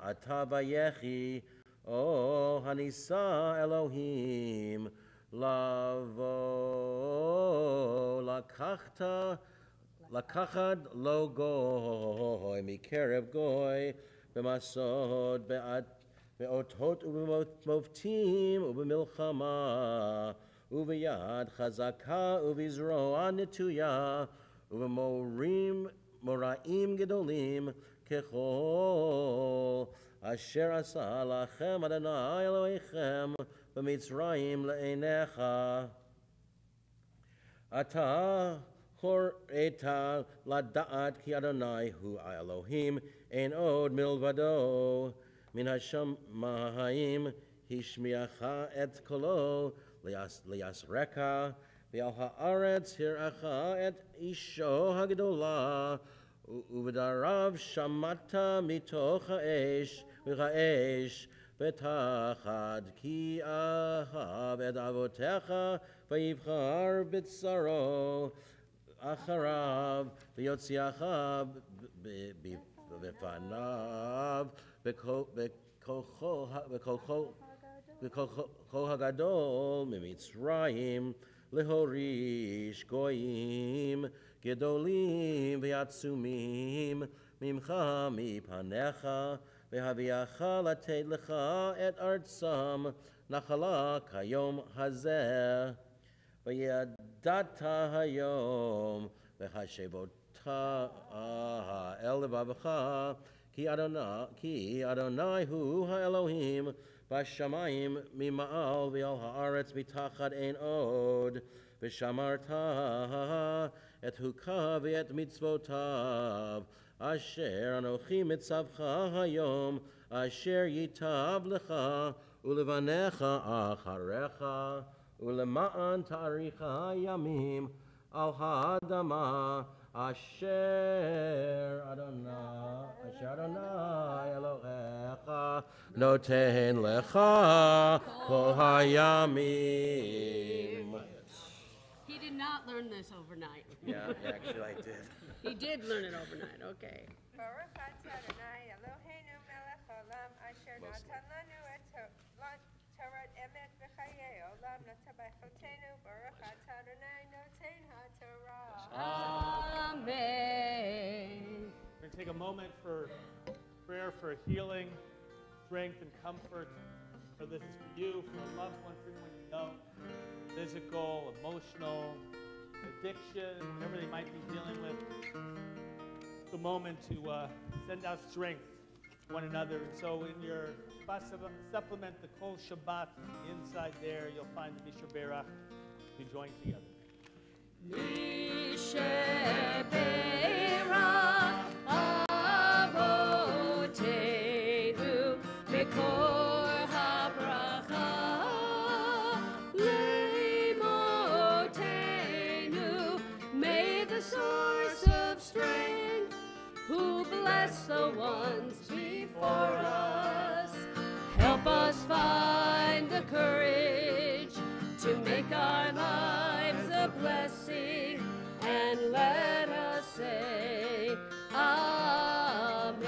אתה ויחי, או הניסה אלוהים לבוא, לקחת לו גוי מקרב גוי, במסעות, באותות ובמופתים ובמלחמה, וביד חזקה ובזרוע נטויה, ובמוראים גדולים, ככל אשר עשה לכם אדוני אלוהיכם במצרים לעיניך. אתה הוראת לדעת כי אדוני הוא האלוהים, אין עוד מלבדו. מן השמיים השמיעך את קולו ליסרך, ועל הארץ הראך את אישו הגדולה, ובדריו שמעת מתוך האש, ותחת כי אהב את אבותיך, ויבחר בצרו אחריו, ויוציאך בפניו בכוחו הגדול ממצרים, להוריש גויים גדולים ועצומים ממך מפניך, והביאך לתת לך את ארצם נחלה כיום הזה. וידעת היום והשבות אל לבבך, כי אדוני הוא האלוהים בשמיים ממעל, ועל הארץ מתחת אין עוד. ושמרת את חוקיו ואת מצוותיו, אשר אנוכי מצווך היום, אשר ייטב לך ולבניך אחריך, ולמען תאריך הימים על האדמה, אשר אדוני אלוהיך נותן לך כל הימים. He did not learn this overnight. Yeah, actually I did. He did learn it overnight, okay. Baruch atah Adonai Eloheinu melech haolam, asher natan lanu et Torah emet v'chayei olam, nata b'chotenu. Baruch atah Adonai noten haTorah. Amen. We're going to take a moment for prayer for healing, strength, and comfort. For this is for you, for a loved one, for anyone you know, physical, emotional, addiction, whatever they might be dealing with. It's a moment to send out strength one another. And so in your supplement, the Kol Shabbat, inside there, you'll find the Misher Berach. We join together. Misher Berach Avotenu Mikor HaBracha Leimotenu. May the source of strength, who bless the ones before us, help us find the courage to make our lives a blessing, and let us say Amen.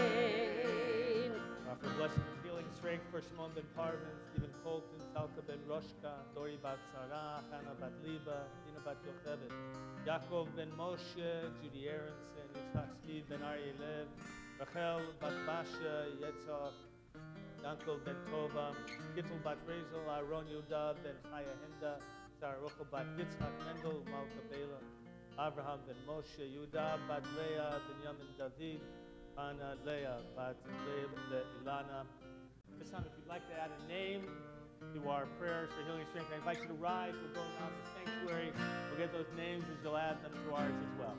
For blessing and healing strength for Shimon ben Parvin, Stephen Colton, Salka ben Roshka, Dori bat Sarah, Hannah bat Liba, Dina bat Yocheved, Yaakov ben Moshe, Judy Aronson, Yitzhak Steve ben Aryeh Lev, Rachel bat Basha, Yetzach, Yankel ben Tova, Gittel bat Rezel, Aaron Yehuda ben Chaya Henda, Sarah Rochel bat Yitzhak Mendel, Malka Bela, Abraham ben Moshe, Yehuda bat Leah, ben Yamin David, Hannah Leah bat Ilana. This time, if you'd like to add a name to our prayers for healing and strength, I invite you to rise. We'll go down to the sanctuary. We'll get those names as you'll add them to ours as well.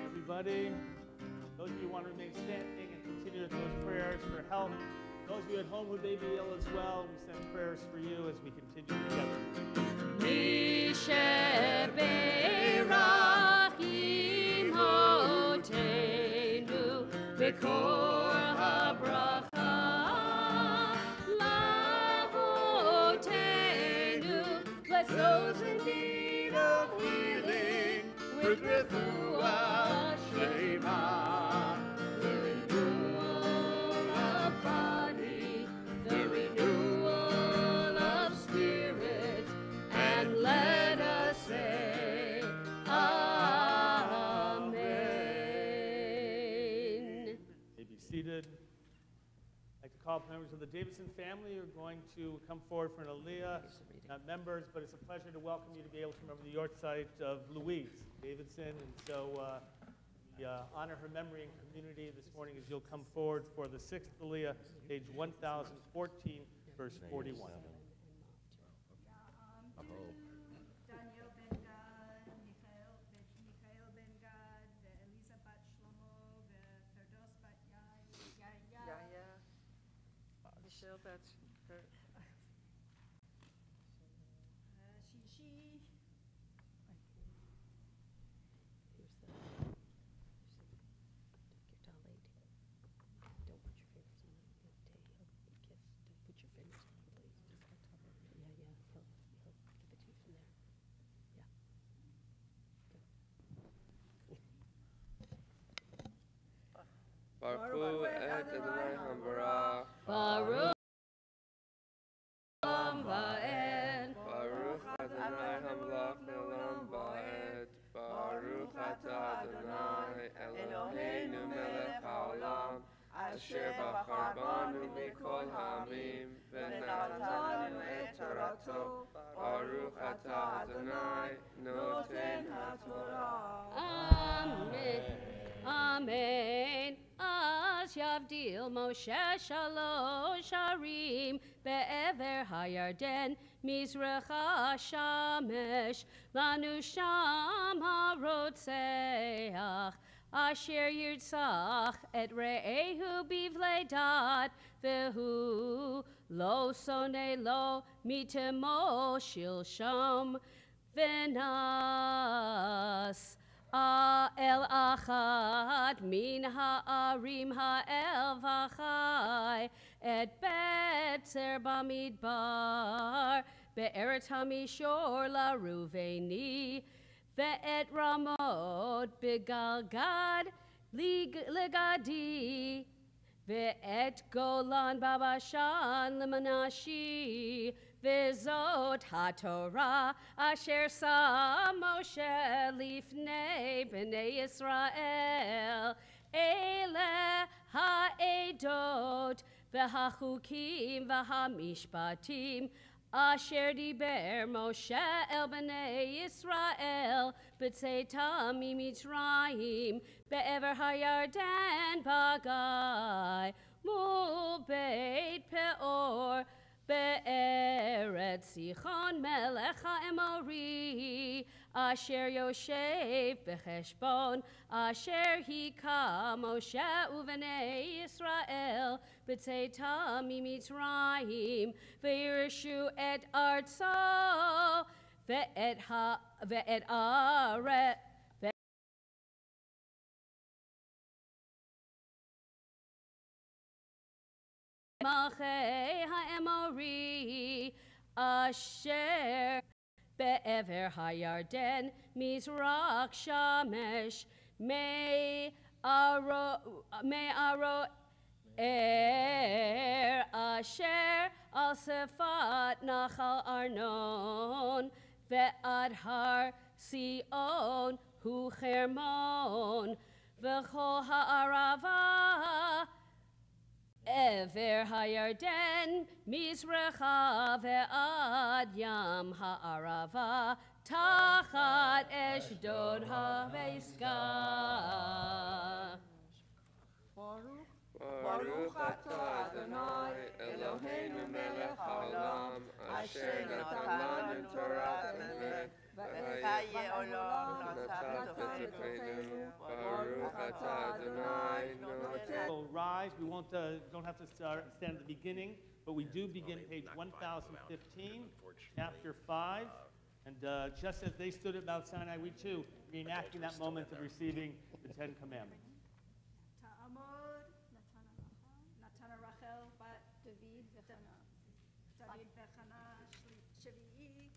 Everybody, those of you who want to remain standing and continue with those prayers for health, those of you at home who may be ill as well, we send prayers for you as we continue together. Misher Berach Imotenu Mikor HaBracha Lavotenu. Bless those in need of healing with refuah Shema, the renewal of body, the renewal of spirit, and let us say Amen. May be seated. I'd like to call up members of the Davidson family who are going to come forward for an Aliyah. Not members, but it's a pleasure to welcome you to be able to remember the yortzeit of Louise Davidson. And so we honor her memory and community this morning as you'll come forward for the 6th Aliyah, page 1014, verse 41. Daniel ben Gad, Michael ben Gad, Elisa bat Shlomo, Ferdos bat Yaya, Michelle, that's her. Shishi, Baruch et Adonai Hambarach. Baruch Va'ed. Baruch Adonai אשר בחר בנו מכל העמים, ונתן לנו את תורתו. ברוך אתה אדוני נותן התורה. Amen. Amen. As Yavdil Moshe Shalosh Harim Be'ever HaYarden Mizracha Shamesh Lanu Sham HaRotzeach Asher Yirtzach Et Re'ehu Bivledat Vehu Lo Sone Lo Mitemo Shilsham Venas El Achad Min Ha'arim Ha'el V'chai Et Betzer Bamidbar Be'eret HaMishor LaRuveni Ve'et Ramot Begalgad Legadi Ve'et Golan Babashan Lemanashi V'zot HaTorah Asher Sa Moshe Lifnei B'nei Yisrael Ele Ha'edot V'hachukim V'hamishpatim Asher Diber Moshe El B'nei Yisrael B'tzeitam Mitzrayim Be'ever HaYarden Bagai Mul Beit Peor Be'eretz Sichon Melech HaEmori Asher Yoshev B'cheshbon Asher Hika Moshe U'vnei Yisrael B'tzeitam Mitzrayim V'yirshu et artso Ve'et aret Malchei HaEmori Asher Be'ever HaYarden Mizrach Shamesh Me Aro Asher Al Sefat Nachal Arnon Ve'ad Har Sion Hu Hermon V'chol Ha'arava Ever HaYarden Mizracha Ve'ad Yam Ha'arava Tachat Eshdod HaVeska Baruch atah Adonai Eloheinu melech haolam Asher natan lanu Torah emet V'chaye olam natan betokenu Baruch atah Adonai noten. We'll rise. We don't have to stand at the beginning, but we do begin page 1015, chapter 5. And just as they stood at Mount Sinai, we too reenacting that moment of receiving the Ten Commandments. Ta'amod, Natana Rachel, Bat David Bechana, Shvi'i.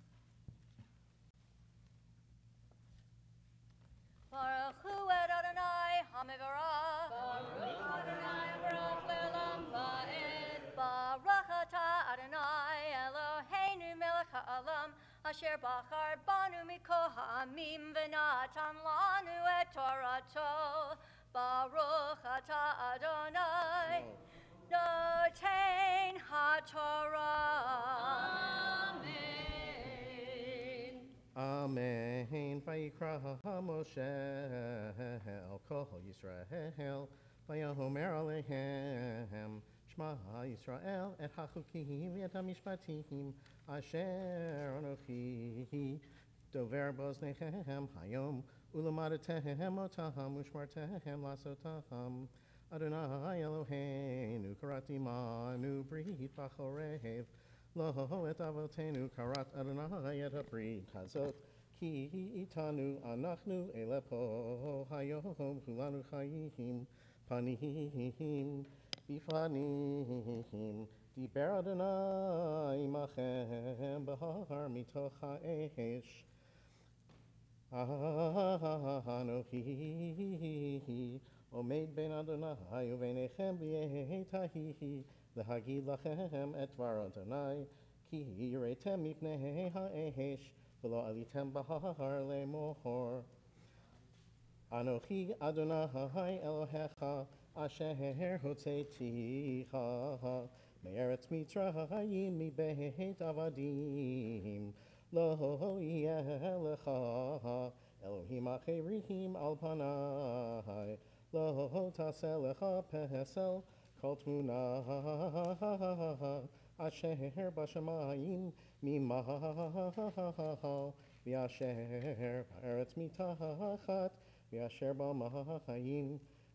Baruch Hu et Adonai HaMevorach. Baruch Adonai Baruch Le'olam Va'ed. Baruch atah Adonai Eloheinu melech ha'olam Asher bachar banu mikol ha'amim v'natan lanu et Torato. Baruch atah Adonai noten ha'Torah. Amen. Amen. Vayikra Moshe el kol Yisrael vayomer alehem Shema Yisrael et hachukim et hamishpatim asher anochi dover boznechem hayom ulamadatehem otaham ushmartehem lasotaham Adonai Eloheinu karati manu brit bachorev Lo et avotenu karat Adonai et habrit hazot ki itanu anachnu elepo hayom kulanu chayim panihim bifanim diber Adonai machem bahar mitoch ha'esh Anochi omed ben Adonai uvenechem b'yetahihi להגיד לכם את דבר אדוני, כי יראתם מפני האש, ולא עליתם בהר לאמור. Anochi Adonai Elohecha Asher Hotzeticha Me'eretz Mitzrayim Mibeit Avadim Lo Yeh Lecha Elohim Acherihim Al Panai Lo Taseh Lecha Pesel Kol Tmuna Asher Bashamayim Mimah V'asher Ba'eretz Mitachat V'asher B'mayim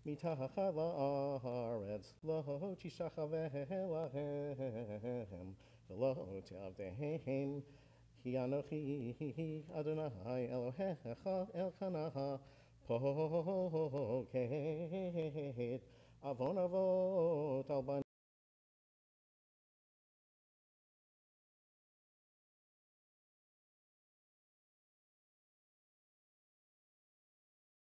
Mitachat La'aretz Lo Tishachaveh Lahem V'lo Te'avdehem Ki Anochi Adonai Elohecha Elkanah Poket Avon Avot Al Banim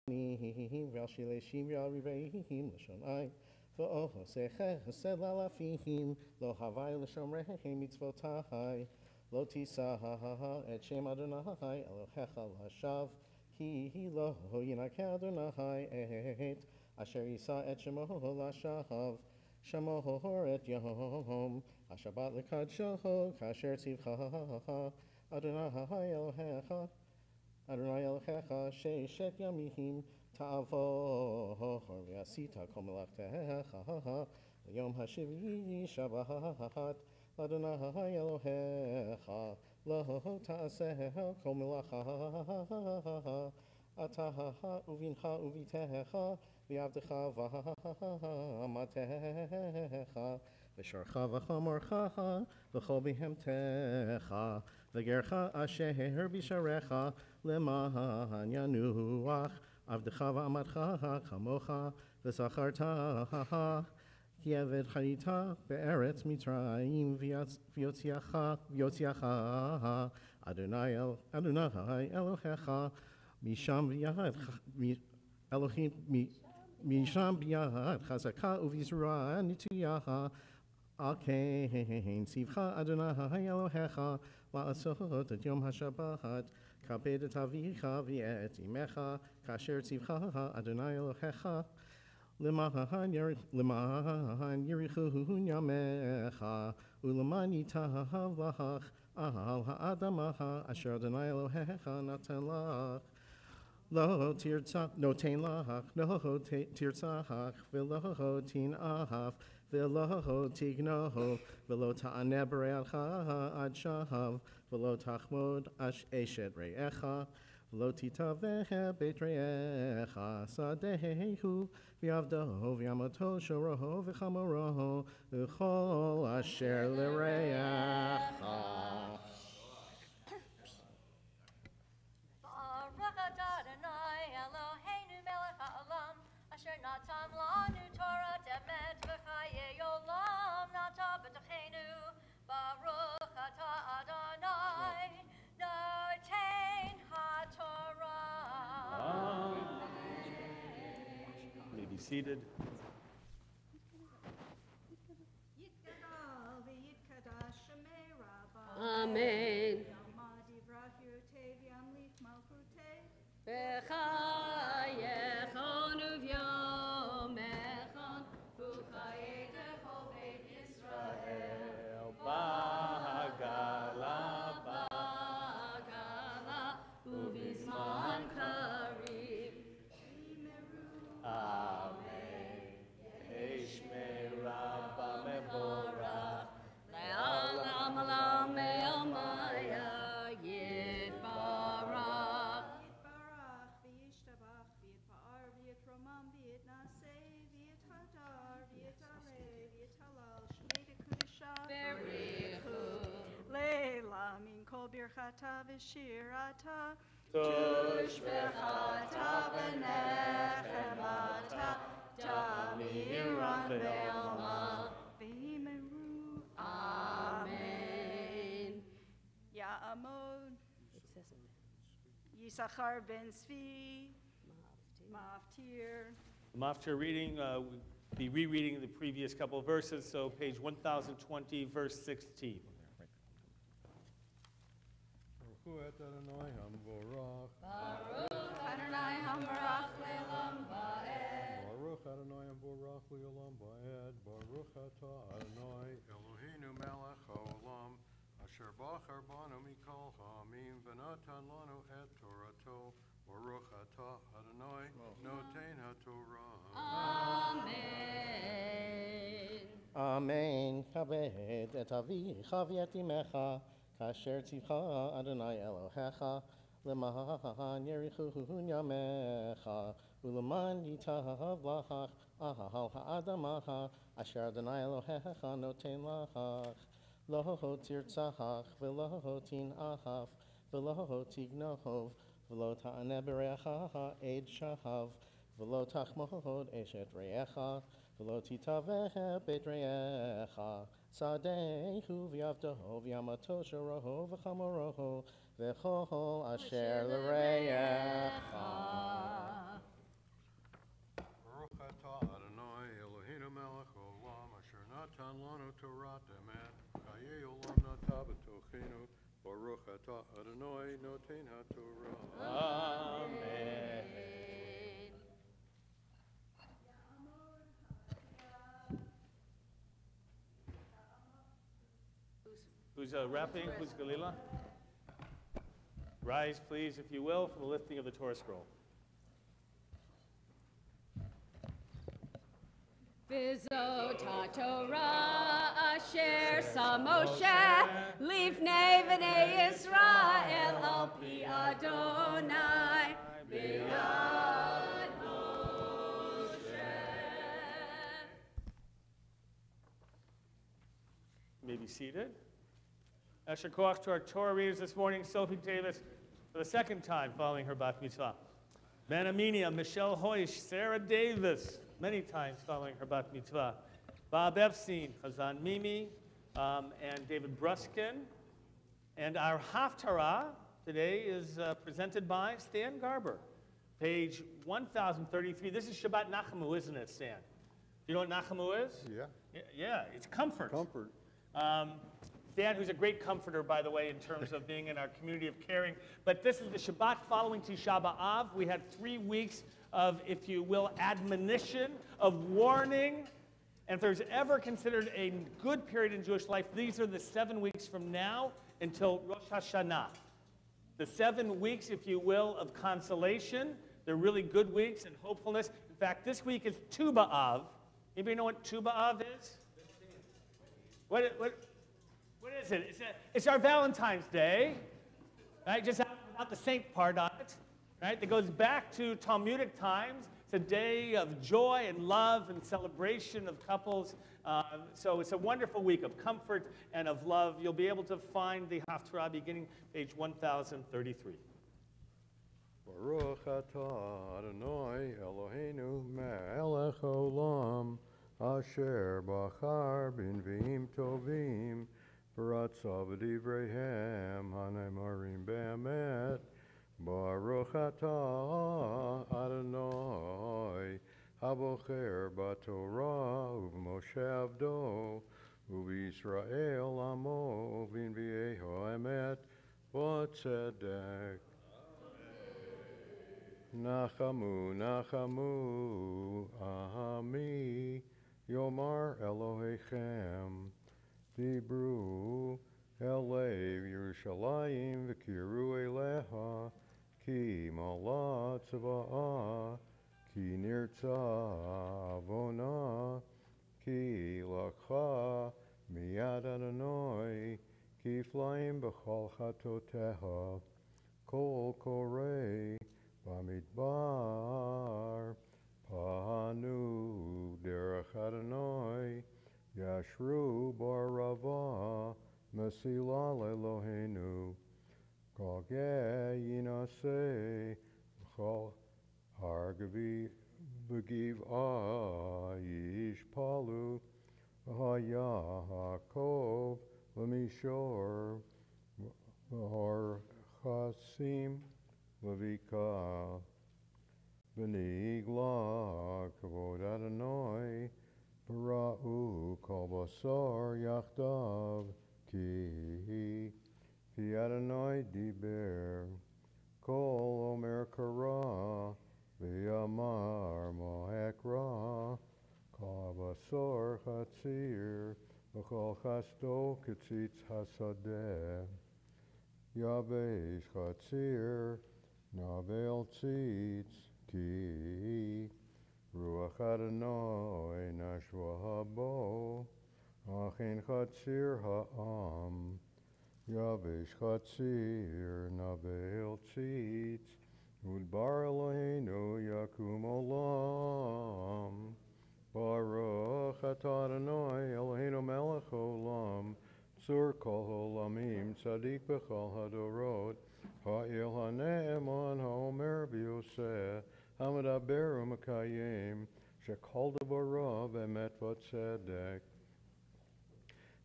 V'al Shileshim V'al Riveihim L'Shonai V'ohoseh Chesed L'Alafim Lo Havai L'Shomrehem Mitzvotai Lo Tisah Et Shem Adonai Elohecha L'Shav Ki Lo Yinakeh Adonai Et Asher Yisa Et Shemo L'Shav Shamo Et Yom HaShabbat L'Kadsho Kasher Tzivcha Adonai Elohecha Adonai Elohecha sheishet yamim ta'avor v'asita kol melachtecha l'yom hashiv'i Shabbat Adonai Elohecha lo ta'aseh kol melacha ataha uvincha uvitecha v'yavdecha v'amatecha v'sharcha v'chomorcha v'chol behemtecha v'gercha asher b'sharecha Leman yanuach avdecha v'amatcha kamocha v'zacharta ki eved chayita be'eretz Mitzrayim v'yotziacha Adonai Elohecha misham b'yad Elohim misham b'yad chazaka uv'yizra nitiyaha al kein tzivcha Adonai Elohecha la'asot et yom HaShabbat Kabed et avicha v'et imecha kasher tzivcha Adonai Elohecha L'mahan yerichun yamecha u'leman yitahav lach al ha'adamaha asher Adonai Elohecha natan lach Lo tirtzach notein lach lo tirtzach v'lo tin'ahav v'lo tignoh v'lo ta'aneh b're'acha ad shahav v'lo tachmod eshet re'echa v'lo titaveh beit re'echa sadehu v'yavdo v'yamato shoroho v'chamoroho v'chol asher l're'echa. Baruch atah Adonai Eloheinu melech ha'olam asher natan lanu Torah emet v'chayei olam nata b'tochenu. Baruch atah Adonai notein ha'Torah. You may be seated. Yitgadal v'yitkadash shemei Rabbah. Amen. Yamad yivrach yirutei v'yamlich malchutei. B'chayechon u'v'yomechon u'chayetecho beit Yisrael Ba'agala u'bizman karim. Amen. Eishmei Rabba mevorach Le'alam alam me'amaya yitbarach. Yitbarach v'yishtabach v'yitpa'ar v'yitromam v'yitnaseh v'yithadar v'yitareh v'yithalal shmei dekudisha. Berichu. Leila min kol birchata v'shirata. Tush Bechata v'nechemata tamiran ve'alma v'imeru. Amen. Ya'amod It says in there. Yisachar ben Tzvi Maftir. The Maftir reading, we'll be rereading the previous couple of verses, so page 1020, verse 16. Baruch Adonai Hamvorach. Baruch Adonai Adonai Hamarach Le'olam Va'ed. Baruch Adonai Hamarach Le'olam Va'ed. Baruch Atah Adonai Eloheinu melech haolam. Asher bachar banu mikol ha'amim v'natan lanu et Torato. Baruch Atah Adonai Noten HaTorah. Amen. Amen. Kabed et avicha v'et imecha, kasher tzivcha Adonai Elohecha, leman yerichun yamecha, uleman yitav lachach, ahal ha'adamaha, asher Adonai Elohecha noten lachach. Lo tirtzach, v'lo tin'ahav, v'lo tignov, v'lo ta'aneh b'reacha ed shahav, v'lo tachmod eshet re'echa, v'lo titaveh bet re'echa, sadehu v'yavdaho v'yamato shoroho v'chamoroho, v'chol asher l're'echa. Baruch Atah Adonai Eloheinu melech haolam. Asher natan lanu Torah emet. Chayei olam nata b'tochenu. Baruch Atah Adonai Noten HaTorah. Amen. Who's rapping? Who's Galila? Rise, please, if you will, for the lifting of the Torah scroll. V'zot HaTorah asher sa Moshe lifnei v'nei Yisrael al pi Adonai b'yad Moshe. You may be seated. Asher Koach to our Torah readers this morning, Sophie Davis, for the second time following her bat mitzvah. Ben Aminia, Michelle Hoish, Sarah Davis, many times following her bat mitzvah. Bob Epstein, Hazan Mimi, and David Bruskin. And our Haftarah today is presented by Stan Garber, page 1033. This is Shabbat Nachamu, isn't it, Stan? You know what Nachamu is? Yeah. Yeah, it's comfort. Comfort. Stan, who's a great comforter, by the way, in terms of being in our community of caring. But this is the Shabbat following Tisha B'Av. We had 3 weeks of, if you will, admonition, of warning. And if there's ever considered a good period in Jewish life, these are the 7 weeks from now until Rosh Hashanah. The 7 weeks, if you will, of consolation. They're really good weeks and hopefulness. In fact, this week is Tu B'Av. Anybody know what Tu B'Av is? What is it? It's our Valentine's Day, right? Just without the saint part on it, right? That goes back to Talmudic times. It's a day of joy and love and celebration of couples. So it's a wonderful week of comfort and of love. You'll be able to find the Haftarah beginning page 1033. Baruch Atah Adonai Eloheinu melech haolam. Asher bachar b'nviim tovim. B'ratzav v'divreihem hanemarim be'emet. Baruch Atah Adonai habocher b'Torah u'b'Moshe avdo u'b'Yisrael amo v'nvi'eho emet v'tzedek. Nachamu, Nachamu, Ahami, Yomar Elohechem, Dibru, Elev Yerushalayim, V'kiru Eleha, Ki Malat Tzva'ah, Ki Nirtza Avona, Ki Lakcha, Miyad Adonai, Ki Flaim B'chol Chatoteha, Kol Korei, Bamidbar, Panu, Derech Adonai, Yashru Barava, Mesila Eloheinu, Gogeh Yinaseh, Chol Hargavi, Begiv Yish Palu, Hayakov, Lemishor, Har Chasim, Levika, Benigla, Kavod Adonai, Bara'u, Kol Basar, Yachdav, Ki Adonai Diber, Kol Omer Kara, V'yamar Mo'ek Ra, Kavasor Chatzir, V'chol Chasto Ketzitz Hasadeh, Yavesh Chatzir, Navel Tzitz, Ki, Ruach Adonai Nashwa Habo, Achin Chatzir Ha'am, Yavesh Chatzir, Navel Tzitz, Udbar Eloheinu Yakum Olam, Baruch Atah Adonai Eloheinu Melech Olam, Tzur Kol Olamim, Tzadik B'chol Hadorot, Ha'il HaNe'eman HaOmer V'Yoseh, HaMedaber u'Mekayim, Shekol Devarav Emet V'Tzedek.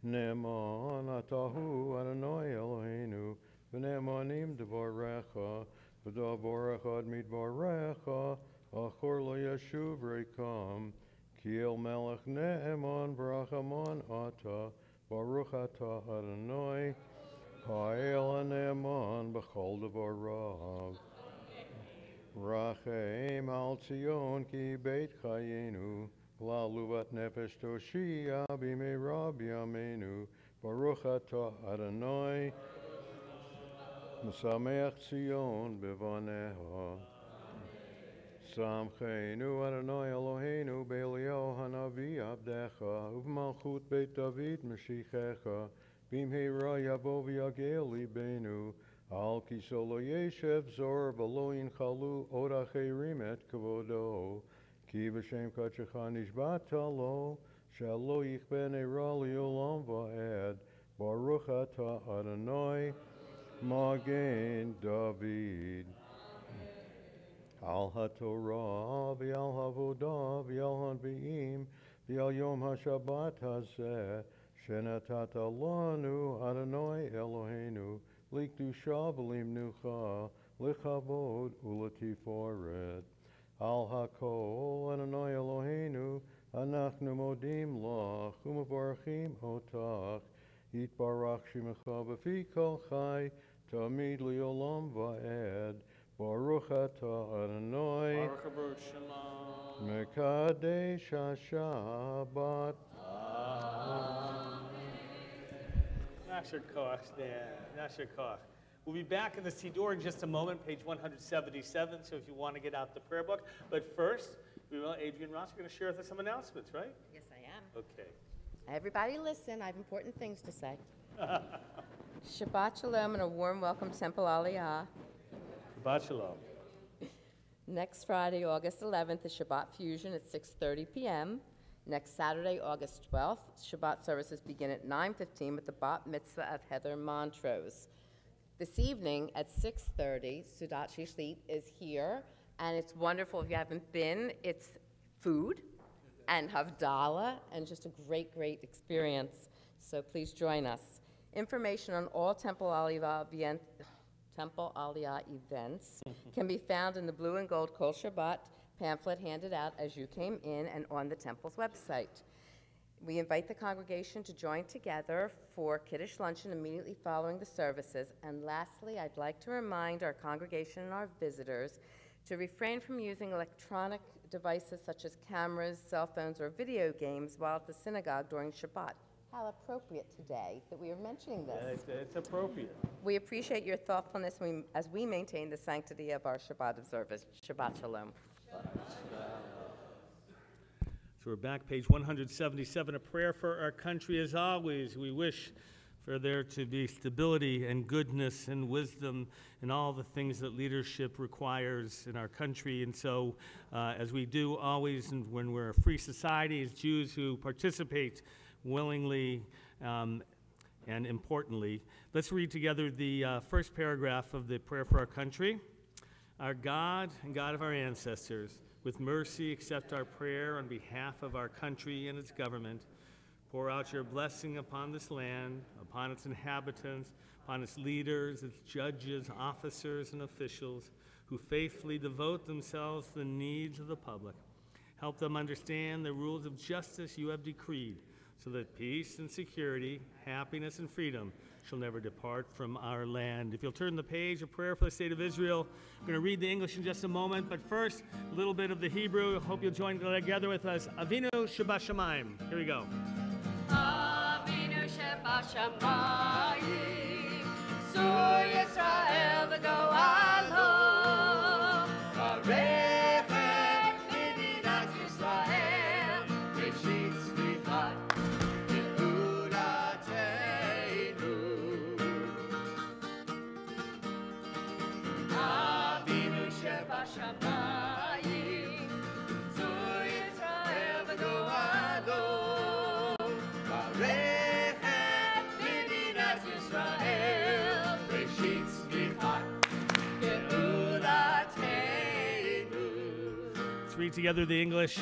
Ne'eman Atahu Adonai Eloheinu, V'ne'emanim Devarecha, V'davar Echad Midvarecha, Achor Lo Yeshuv Rekam, Ki El Melech Ne'eman V'Rachaman Ata, Baruch Atah Adonai, Ha'el HaNe'eman B'chol Devarav. Rachem al Tzion ki beit chayenu, Glaluvat nefesh toshia b'meira b'yameinu, Baruch Atah Adonai, Mesameach Tzion b'vaneha. Samcheinu Adonai Eloheinu B'Eliyahu Hanavi Abdecha, Uv'malchut Beit David Mashichecha, B'mheira Yavo v'yagel libenu, Al kiso lo yeshev zor v'lo yinchalu od acherim et kavodo, Ki v'shem kadshecha nishbata lo, shelo yichben eira li'olam va'ed, Baruch Atah Adonai, Magen David. Al haTorah v'al havodah v'al hanvi'im v'al yom haShabbat hazeh, Shenatata lanu Adonai Eloheinu, Likdusha v'limnucha, lichavod ulatiforet. Al hakol Adonai Eloheinu, anachnu modim lach, u'mevarachim otach, yitbarach shimecha v'fi kol chai, tamid li'olam va'ed, Baruch Atah Adonai, Baruch Shalom. Mekadesh HaShabbat. Nasher Koch, Stan. Nasher Koch. We'll be back in the Siddur in just a moment, page 177, so if you want to get out the prayer book. But first, Adrian Ross, you're going to share with us some announcements, right? Yes, I am. Okay. Everybody listen, I have important things to say. Shabbat Shalom and a warm welcome to Temple Aliyah. Shabbat Shalom. Next Friday, August 11th, is Shabbat Fusion at 6:30 p.m. Next Saturday, August 12th, Shabbat services begin at 9:15 with the Bat Mitzvah of Heather Montrose. This evening at 6:30, Sudat Shishlit is here, and it's wonderful. If you haven't been, it's food and Havdalah, and just a great, great experience. So please join us. Information on all Temple Aliyah events can be found in the blue and gold Kol Shabbat pamphlet handed out as you came in and on the Temple's website. We invite the congregation to join together for Kiddush luncheon immediately following the services. And lastly, I'd like to remind our congregation and our visitors to refrain from using electronic devices such as cameras, cell phones, or video games while at the synagogue during Shabbat. How appropriate today that we are mentioning this. It's appropriate. We appreciate your thoughtfulness as we maintain the sanctity of our Shabbat observance. Shabbat Shalom. So we're back, page 177, a prayer for our country. As always, we wish for there to be stability and goodness and wisdom and all the things that leadership requires in our country. And so, as we do always when we're a free society, as Jews who participate willingly and importantly, let's read together the first paragraph of the prayer for our country. Our God and God of our ancestors, with mercy accept our prayer on behalf of our country and its government. Pour out your blessing upon this land, upon its inhabitants, upon its leaders, its judges, officers, and officials who faithfully devote themselves to the needs of the public. Help them understand the rules of justice you have decreed, so that peace and security, happiness and freedom shall never depart from our land. If you'll turn the page, a prayer for the state of Israel. We're going to read the English in just a moment, but first, a little bit of the Hebrew. I hope you'll join together with us. Avinu Shebashamayim. Here we go. Avinu Shebashamayim, Sur Yisrael v'go'alo, Varechet Medinas Yisrael, Reshit Tzvichat Ge'ulateinu. Avinu Shebashamayim, Sur Yisrael v'go'alo, Varechet Medinas Yisrael, Reshit Tzvichat Ge'ulateinu. Let's read together the English.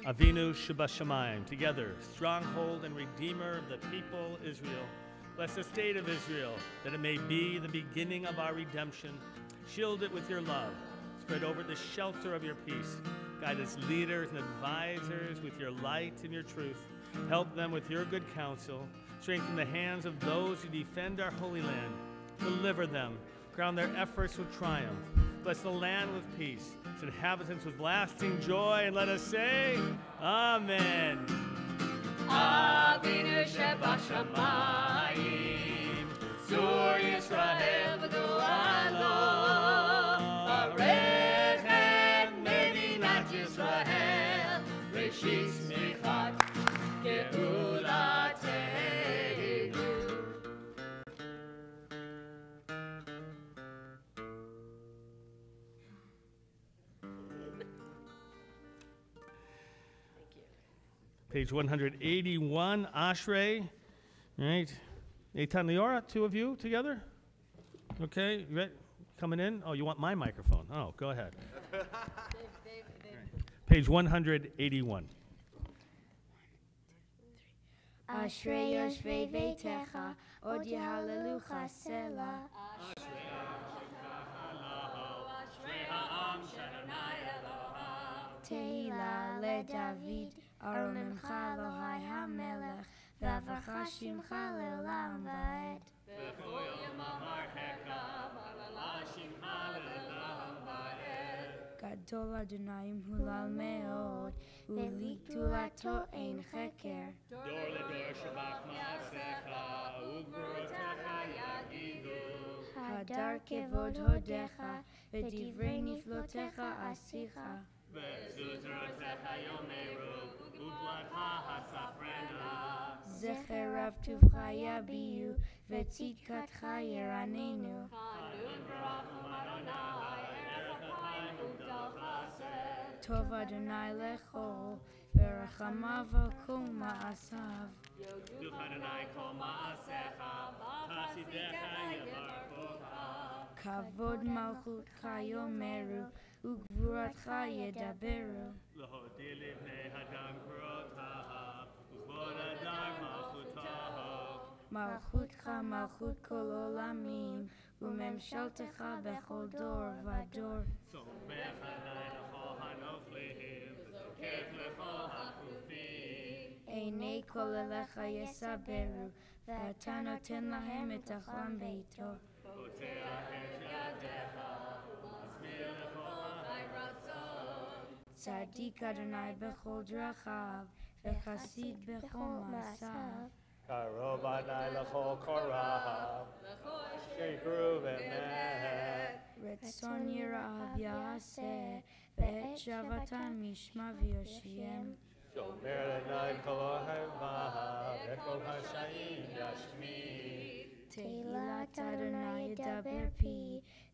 Avinu Shebashamayim. Together, stronghold and redeemer of the people Israel. Bless the state of Israel, that it may be the beginning of our redemption. Shield it with your love. Spread over the shelter of your peace. Guide its leaders and advisors with your light and your truth. Help them with your good counsel. Strengthen the hands of those who defend our holy land. Deliver them. Crown their efforts with triumph. Bless the land with peace, its inhabitants with lasting joy, and let us say, Amen. Avinu Shebashamayim, Sur Yisrael v'go'alo, Varechet Medinat Yisrael, Reshit Tzmichat Ge'ulateinu. Page 181, Ashrei. Right. Eitan Liora, two of you together? Okay, you ready? Coming in? Oh, you want my microphone? Oh, go ahead. Page 181. Ashrei yoshvei beitecha, od yehalelucha selah. Tehillah leDavid, aron memcha Elohai hamelech, v'avacha shimcha le'olam va'ed. Gadol Adonai hulal me'od, u'li gdulato ein cheker. Dor ledor shabach ma'asecha, u'gvurotecha yagidu. Hadar kevod hodecha, v'divrei niflotecha asicha. Ve'zuzrotecha yomeru, u'blatcha hasafrena. Zecher rav tuvcha yabiu, v'tzidkatcha yeranenu. Chanun v'rachum Adonai, erechapaynu gdol chesed. Tov Adonai lechol, v'rachamav kol ma'asav. Yodu Adonai kol ma'asecha, v'chasidecha yevarchucha. Kavod malchutcha yomeru, u'gvuratcha yedaberu. L'hodei livnei hadam gvurotaha, u'kvod adar malchutaha. Malchutcha malchut kol olamim, u'memshaltecha bechol dor v'dor. Somech alai l'chol hanoflehim, v'zokef l'chol hafufim. Einei kol elecha yesaberu, v'ata noten lahem et achlam beito. Poteach et yadecha, u'masmir l'chol ha'iratzon. Tzadik Adonai bechol drachav, v'chasid bechol masav. Karov Adonai l'chol korav, shekru v'emet. Retzon yirav yaseh, ve'et shavatan mishma v'yoshiem. Shomer l'nai kol ohavav, v'kol hashayim yashmid. Tehillat Adonai yedaber pi,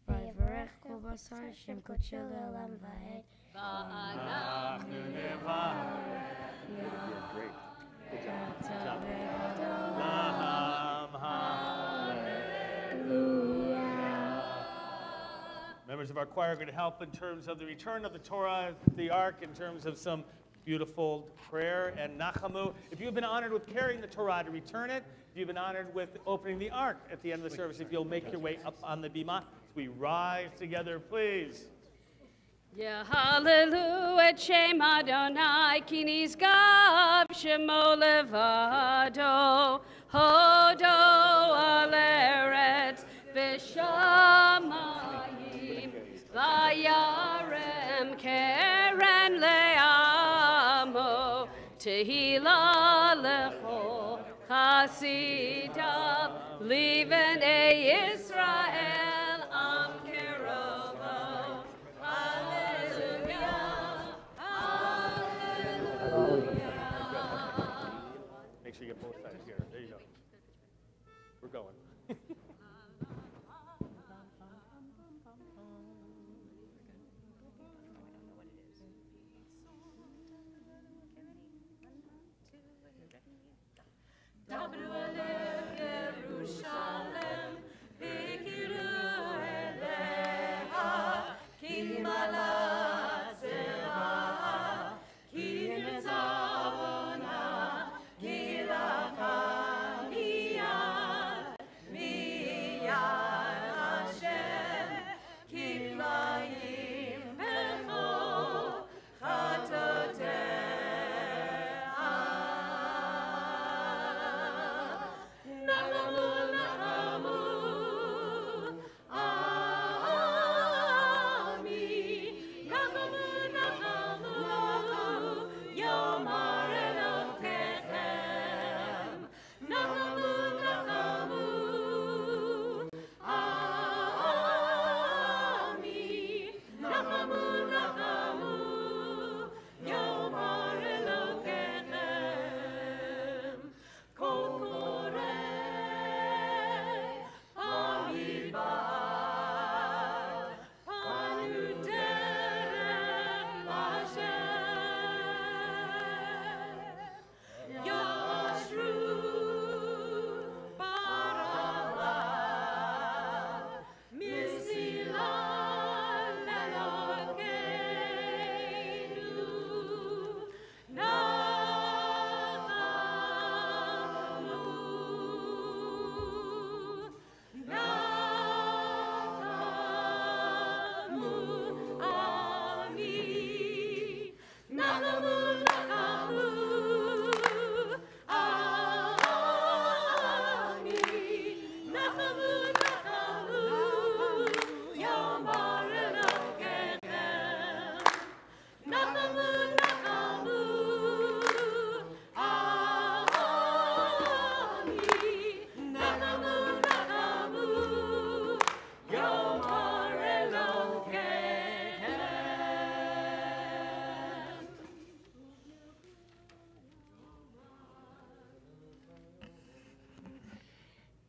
v'yivarech kol basar shem kodshel le'olam va'ed. V'anachnu nevarech. Great. Members of our choir are going to help in terms of the return of the Torah, the Ark, in terms of some beautiful prayer and nachamu. If you've been honored with carrying the Torah to return it, if you've been honored with opening the Ark at the end of the service, if you'll make your way up on the bima, we rise together, please. Hallelujah, et Shem Adonai, ki nishgav shemo levado, hodo al eretz v'shamayim, vayarem keren le'amo, tehila lecho chasidav, livnei Yisrael am kerovo. Make sure you get both sides here. There you go. We're going.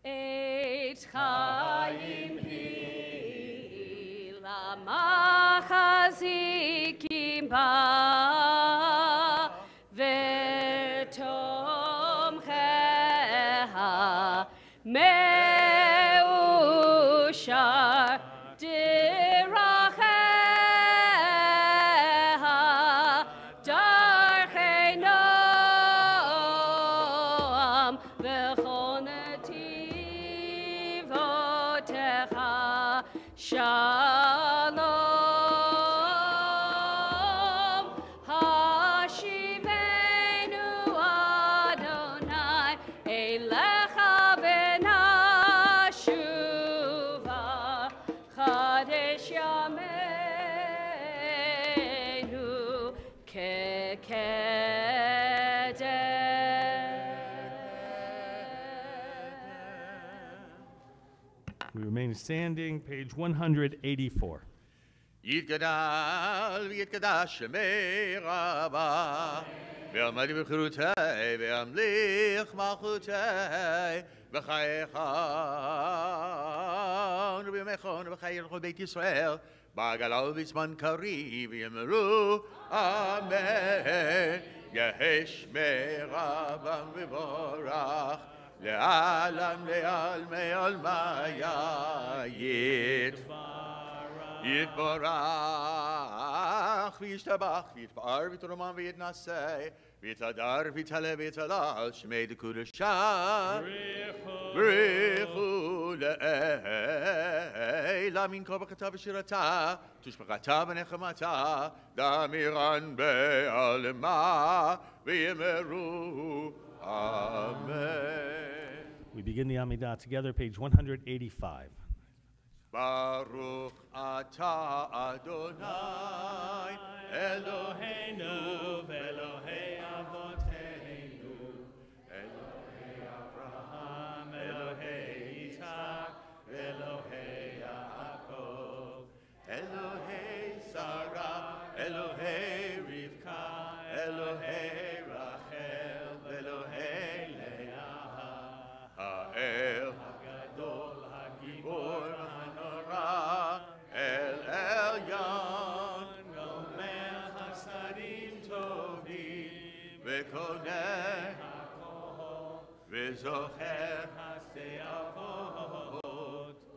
Eit Chaim hi lamachazikim ba v'tomcheha meushar diracheha darchei noam v'chonetivotecha shalom hashivenu Adonai elecha v'nashuva chadesh yameinu We remain standing, page 184. יתגדל ויתקדש שמי רבה, ועמדי בחירותי ואמליך מלכותי, וחייך ובימיך ובחיי כל בית ישראל, בעגלה ובזמן קריב יאמרו אמן. יהי שמי רבם מבורך, לעלמי עלמיה יתברך. יתברך וישתבח ויתפאר ויתרומם ויתנשא ויתהדר ויתעלה ויתהלל שמי דקודשה בריחו לעילה מן כה בכתה ושירתה תושבחתה ונחמתה דמירן בעלמה ויאמרו amen. We begin the Amidah together, page 185. Baruch atah Adonai Eloheinu v'Elohei avoteinu Elohei Avraham Elohei Yitzhak Elohei Yaakov Elohei Sarah Elohei Rivka Elohei Rachel Elohei Leah Ha'el HaGadol HaGibor El Elyon Gomer Hasadim Tovim Vekoneh HaKol Vezocher HaSteavot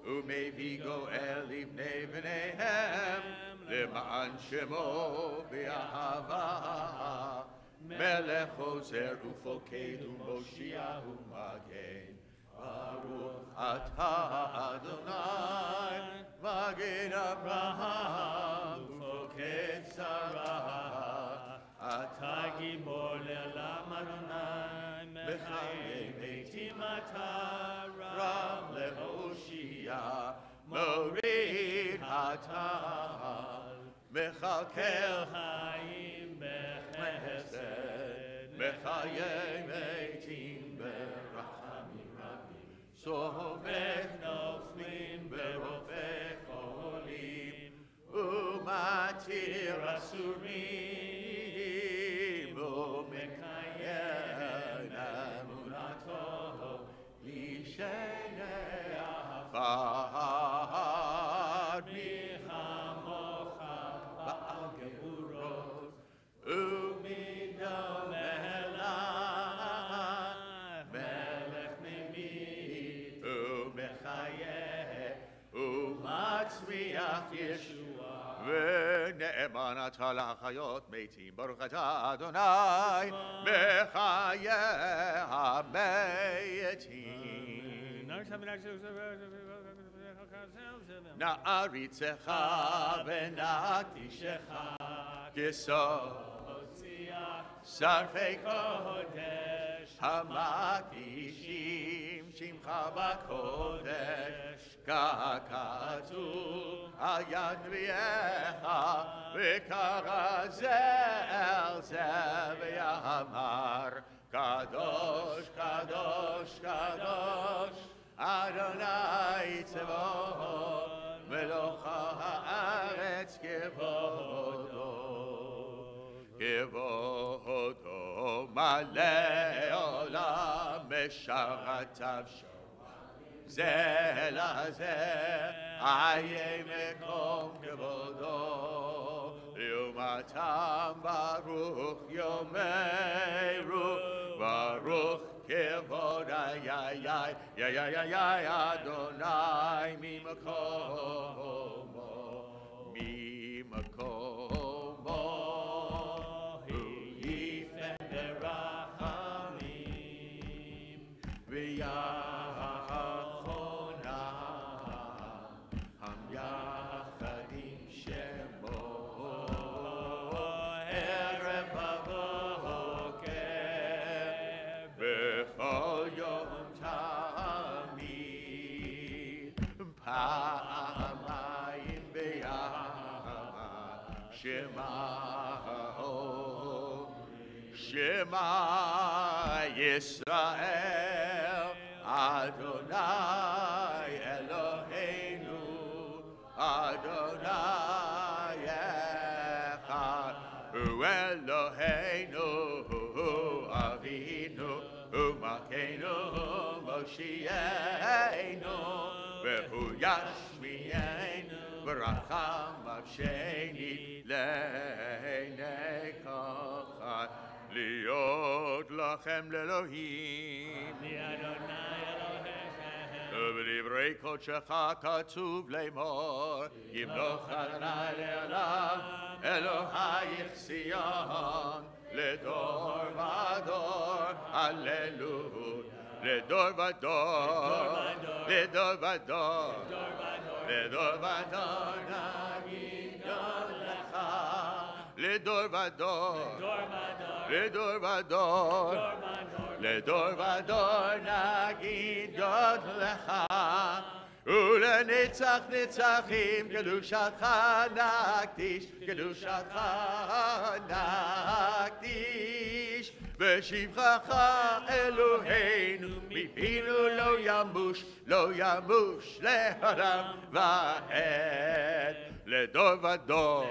Umevi Goel Livnei B'neihem Lema'an Shemo B'Ahava Melech Ozer Ufoked Umoshiach Umagen Baruch atah Adonai Magen Abraham Ufoked Sarah Atah Gibor Le'olam Adonai Mechayei Meitim Atah Rav Le'Hoshia Morid Hatal Mechalkel Hayim Bechesed Mechayei Meitim Sovech noflim berofech olim umatir asurim umekayem emunato lishenei afad michamocha ba'al geburot umidom מצמיח ישוע ונאמן אתה להחיות מתים ברוך אתה אדוני מחיי המתים נעריצך ונקדישך כסוד שרפי קודש המקדישים שמך בקודש ככתוב על יד נביאך וקרא זה אל זה ואמר קדוש קדוש קדוש אדוני צבאות מלוך הארץ כבודו מלא עולם משרתיו זה לזה עיי מקום כבודו יומתם ברוך יאמרו ברוך כבוד איי אדוני ממקומו יפן ברחמים ויחונה המייחדים שמו ערב בבוקר בכל יום תמיד פעמיים בימה שמע ישראל אדוני אלוהינו אדוני אחד הוא אלוהינו אבינו ומכנו מושיענו והוא ישמיענו ברחמיו שנית לעיני כוחי להיות לכם לאלוהים ובדברי קודשך כתוב לאמור, ימלוך אדוני לעולם, אלוהיך ציון, לדור ודור, הללויה. לדור ודור, לדור ודור, לדור ודור נגיד לך. לדור ודור, לדור ודור, לדור ודור נגיד לך. ולנצח נצחים קדושתך נקדיש, קדושתך נקדיש. ושבחך אלוהינו מפינו לא ימוש, לא ימוש לעולם ועד. לדור ודור,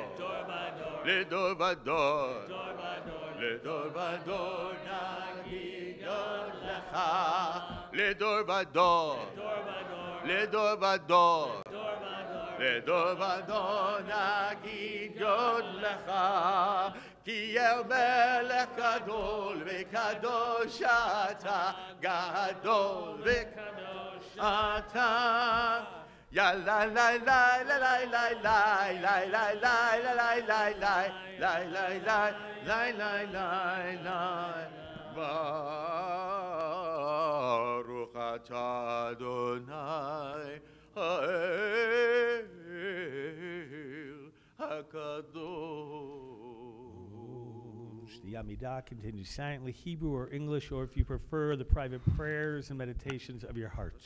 לדור ודור, לדור ודור נגיד לך. לדור ודור, לדור ודור, לדור ודור נגיד לך. כי אל מלך גדול וקדוש אתה, גדול וקדוש אתה. יאללה לי לי לי לי לי לי לי לי לי לי לי לי לי לי. ברוך אתה אדוני האל הקדוש. The Amidah continues silently, Hebrew or English, or if you prefer, the private prayers and meditations of your heart.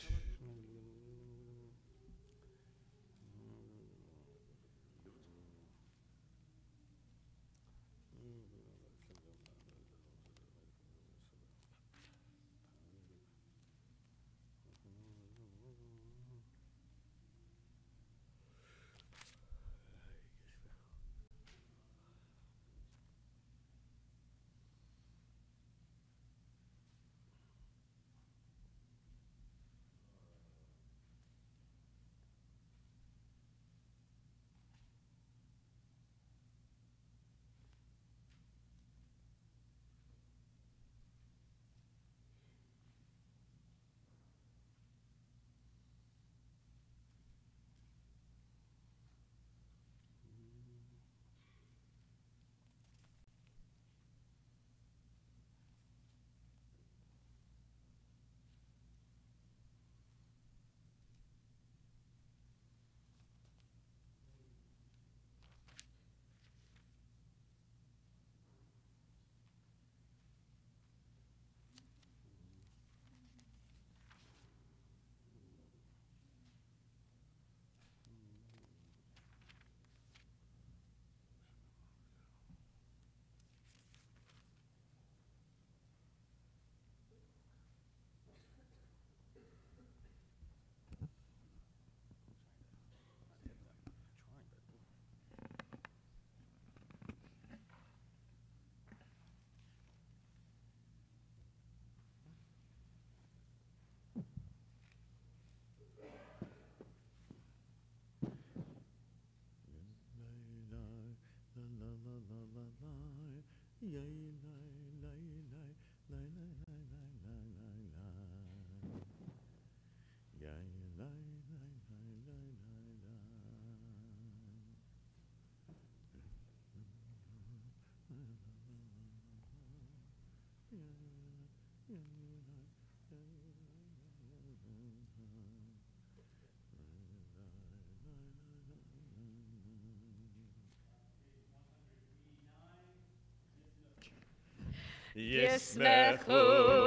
ישמחו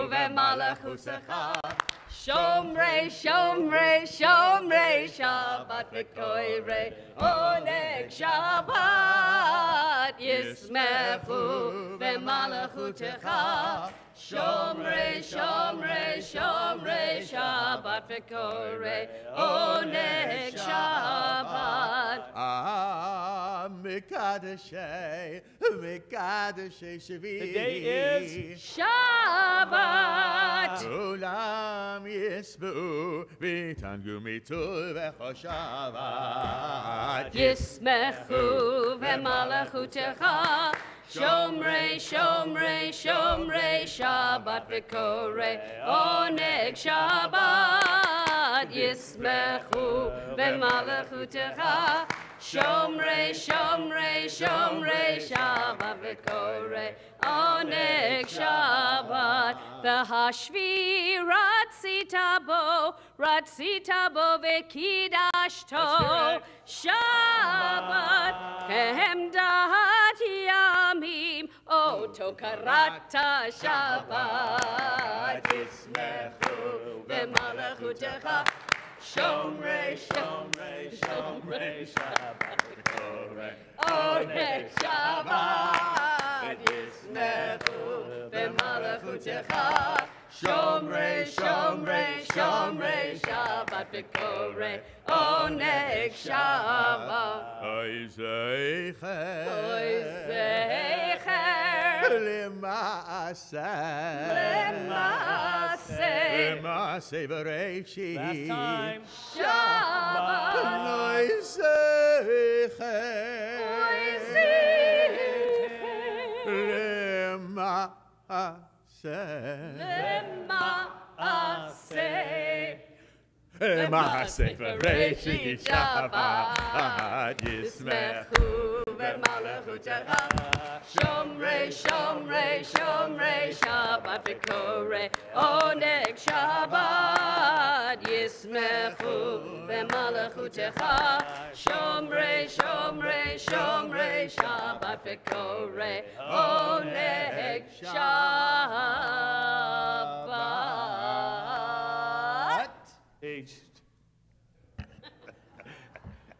במלכותך, שומרי שומרי שומרי שבת וקורא עונג שבת. ישמחו במלכותך, שומרי שומרי שומרי שבת וקורא עונג שבת. מקדשי שביעי. The day is Shabbat. כולם ישמעו ויתנגו וחושבת ישמחו במלאכותך שומרי שומרי שומרי שבת וקורא עונג שבת ישמחו במלאכותך שומרי שומרי שומרי שבת וקורא עונג שבת והשבי רצית בו וקידשתו שבת כעמדת ימים אותו קראת שבת ישמחו במלאכותך שומרי שומרי שומרי שבת וקורא עונג שבת ישמחו במלאכותך שומרי שומרי שומרי שבת וקורא עונג שבת אוי זכר למעשה בראשית Last time. שבת אוי זכר למעשה בראשית שבת ישמחו במלאכותך שומרי שומרי שומרי שבת וקורא עונג שבת ישמחו במלאכותך שומרי שומרי שומרי שבת וקורא עונג שבת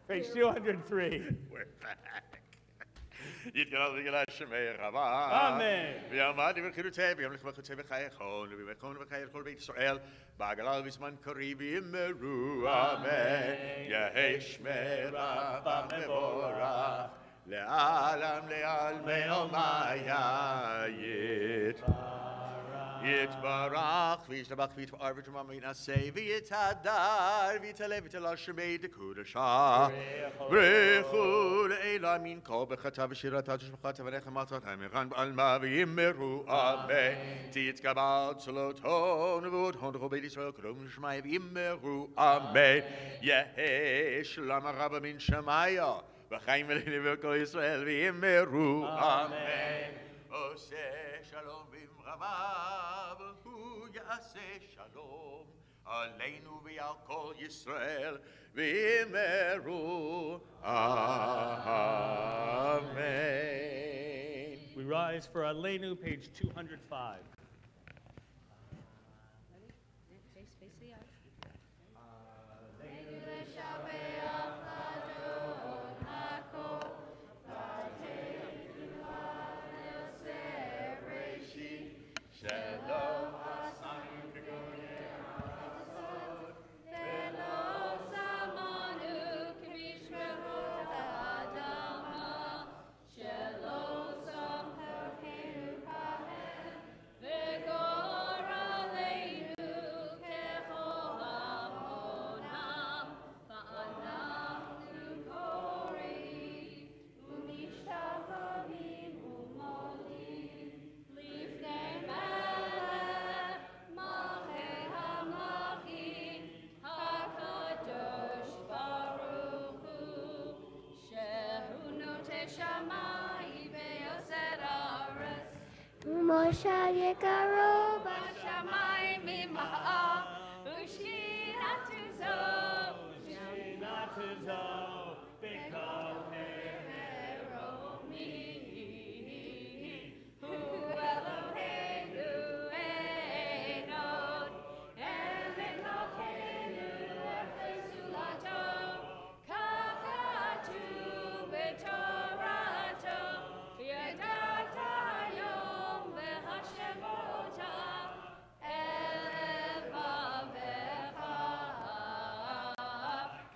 Page 203. We're back. יתגלה לגלה שמי רבה. אמן. ויעמד ובחילותי וימלך בחוצי בחייכון ובמקום ובחיי כל בית ישראל בעגלה ובזמן קריב יאמרו אמן. יהי שמי רבה מבורך לעלם לעלמי עלמיה יתברך וישתבח ויתפאר ותרומם וינשא ויתהדר ויתעלה ויתהלל שמי דקודשה ברכו לאלה מן כל בחטא ושירתה תשבחתה ונחמתה המרן בעלמה ויאמרו אמן תתקבל צלותו נבואותו לכל בית ישראל קרוב שמיא ויאמרו אמן יהי שלום הרבה מן שמיא וחיים מלאים בכל ישראל ויאמרו אמן עושה שלום במרמיו הוא יעשה שלום עלינו ועל כל ישראל ויאמרו amen. We rise for Aleinu, page 205. Moshe יקרו בשמיים ממעל ושכינתו זו בכל מרומי הוא אלוהינו אין עוד אין אלוהינו וחסולתו כך כתוב בתורתו ידעת היום והשבותה אל לבבך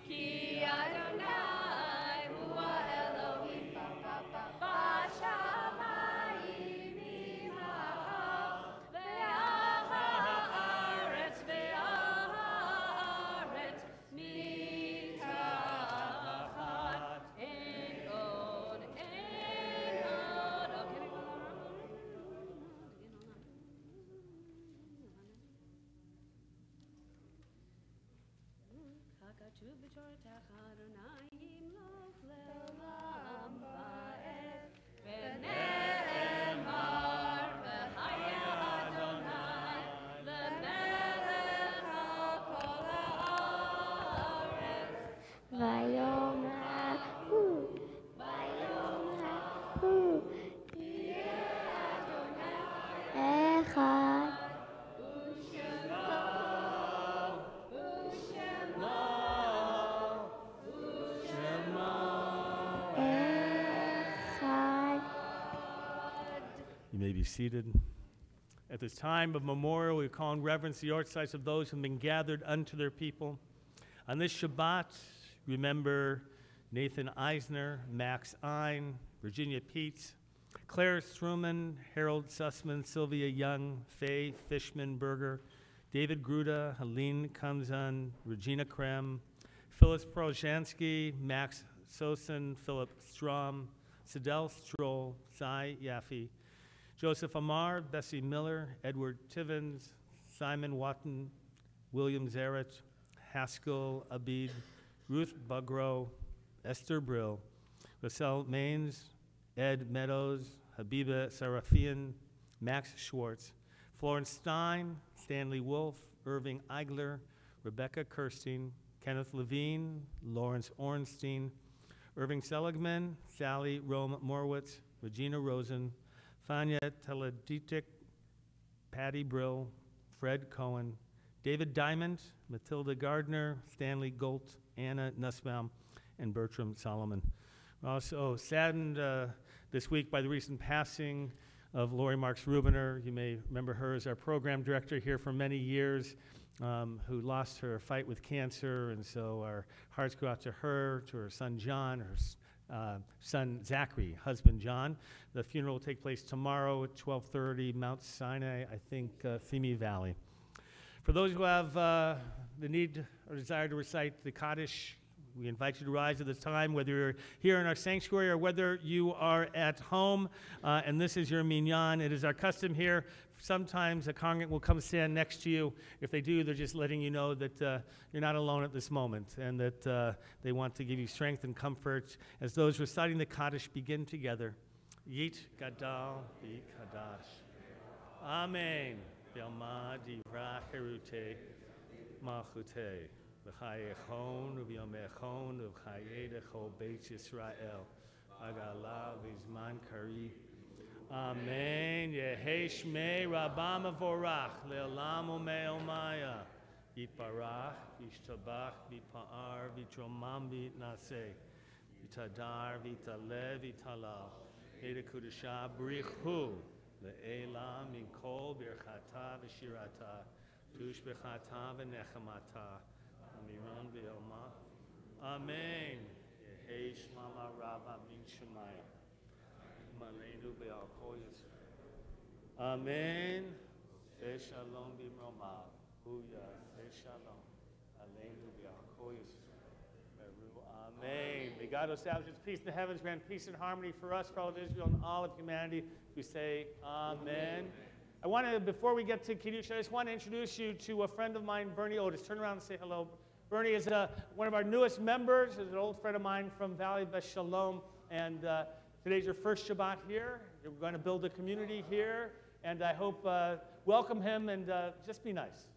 כי אדוני You may be seated. At this time of memorial, we call in reverence the archetypes of those who have been gathered unto their people. On this Shabbat, remember Nathan Eisner, Max Ein, Virginia Peets, Claire Struman, Harold Sussman, Sylvia Young, Faye Fishman Berger, David Gruda, Helene Kamzan, Regina Krem, Phyllis Prozhansky, Max Sosin, Philip Strom, Sidel Stroll, Cy Yaffe, Joseph Amar, Bessie Miller, Edward Tivens, Simon Watton, William Zaret, Haskell Abid, Ruth Bugro, Esther Brill, Russell Maines, Ed Meadows, Habiba Sarafian, Max Schwartz, Florence Stein, Stanley Wolf, Irving Eigler, Rebecca Kirstein, Kenneth Levine, Lawrence Ornstein, Irving Seligman, Sally Rome Morwitz, Regina Rosen, Fania Teleditik, Patty Brill, Fred Cohen, David Diamond, Matilda Gardner, Stanley Golt, Anna Nussbaum, and Bertram Solomon. We're also saddened this week by the recent passing of Lori Marks Rubiner. You may remember her as our program director here for many years, who lost her fight with cancer, and so our hearts go out to her, to her son John, her son Zachary, husband John. The funeral will take place tomorrow at 12:30, Mount Sinai, I think, Fimi Valley. For those who have the need or desire to recite the Kaddish, we invite you to rise at this time, whether you're here in our sanctuary or whether you are at home, and this is your minyan. It is our custom here. Sometimes a congregant will come stand next to you. If they do, they're just letting you know that you're not alone at this moment, and that they want to give you strength and comfort as those reciting the Kaddish begin together. Yit Gadal Bi Kadash. Amen. Belma Divrach Herute Malchute. V'chayechon u'v'yomechon u'v'chayedecho Beit Yisrael. Agala v'zman kari. Amen. Yehi shmei Rabba Mavorach le'olam u'me'omaya. Yiparach, v'ishtabach, v'ipa'ar, v'tromam, v'itnaseh. V'tadar, v'italev, v'talal. Eda kudusha brichu. Le'elam min kol birchata v'shirata. Tush b'chata v'nechamata. Amiran v'yoma. Amen. Yehi shlama Rabba min shemaya. Malenu be'al kol Yisrael. Amen. Say shalom b'mroma. Huya. Say shalom. Alenu be'al kol Yisrael. Meru. Amen. May God establish His peace in the heavens, grant peace and harmony for us, for all of Israel, and all of humanity. We say Amen. I want to, before we get to Kiddush, I just want to introduce you to a friend of mine, Bernie Otis. Turn around and say hello. Bernie is one of our newest members. He's an old friend of mine from Valley Beth Shalom, and today's your first Shabbat here. We're going to build a community here, and I hope welcome him and just be nice.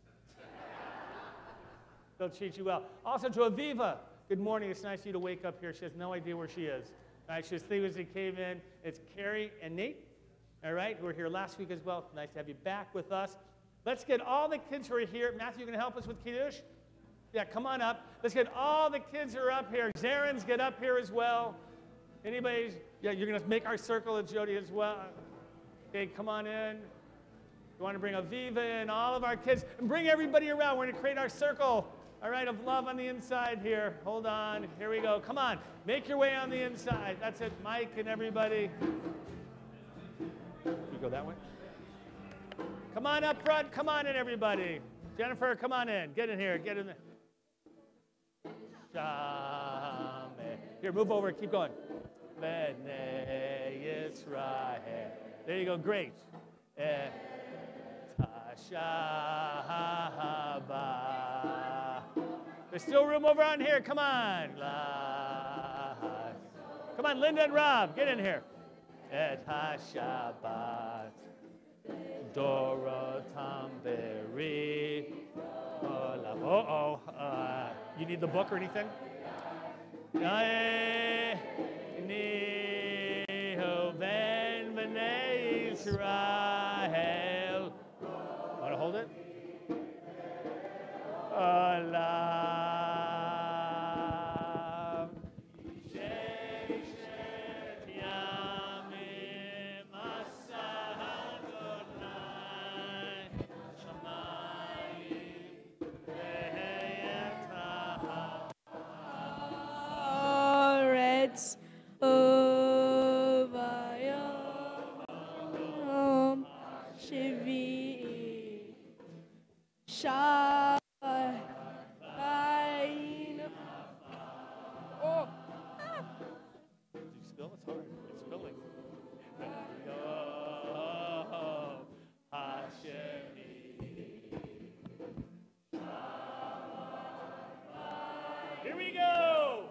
They'll treat you well. Also to Aviva, good morning. It's nice of you to wake up here. She has no idea where she is. Right? She was thinking as she came in. It's Carrie and Nate, all right, who were here last week as well. It's nice to have you back with us. Let's get all the kids who are here. Matthew, you going to help us with Kiddush? Yeah, come on up. Let's get all the kids who are up here. Zaren's get up here as well. Anybody? Yeah, you're going to make our circle of Jody as well. Okay, come on in. You want to bring Aviva in, all of our kids, and bring everybody around. We're going to create our circle, all right, of love on the inside here. Hold on. Here we go. Come on. Make your way on the inside. That's it. Mike and everybody. You go that way. Come on up front. Come on in, everybody. Jennifer, come on in. Get in here. Get in there. Here, move over. Keep going. B'nei Yisrael. There you go. Great. Tasha haba. There's still room over on here. Come on. Come on, Linda and Rob, get in here. Et ha-Shabbat, Dorotam Beri. You need the book or anything? Niho ben b'nei Israel. Want to hold it? Olam. Sheshet yamim asa Adonai shamayim ve'et haaretz uvayom shvi'i Shabbat. Oh. Did you spill? It's hard. It's spilling. Here we go.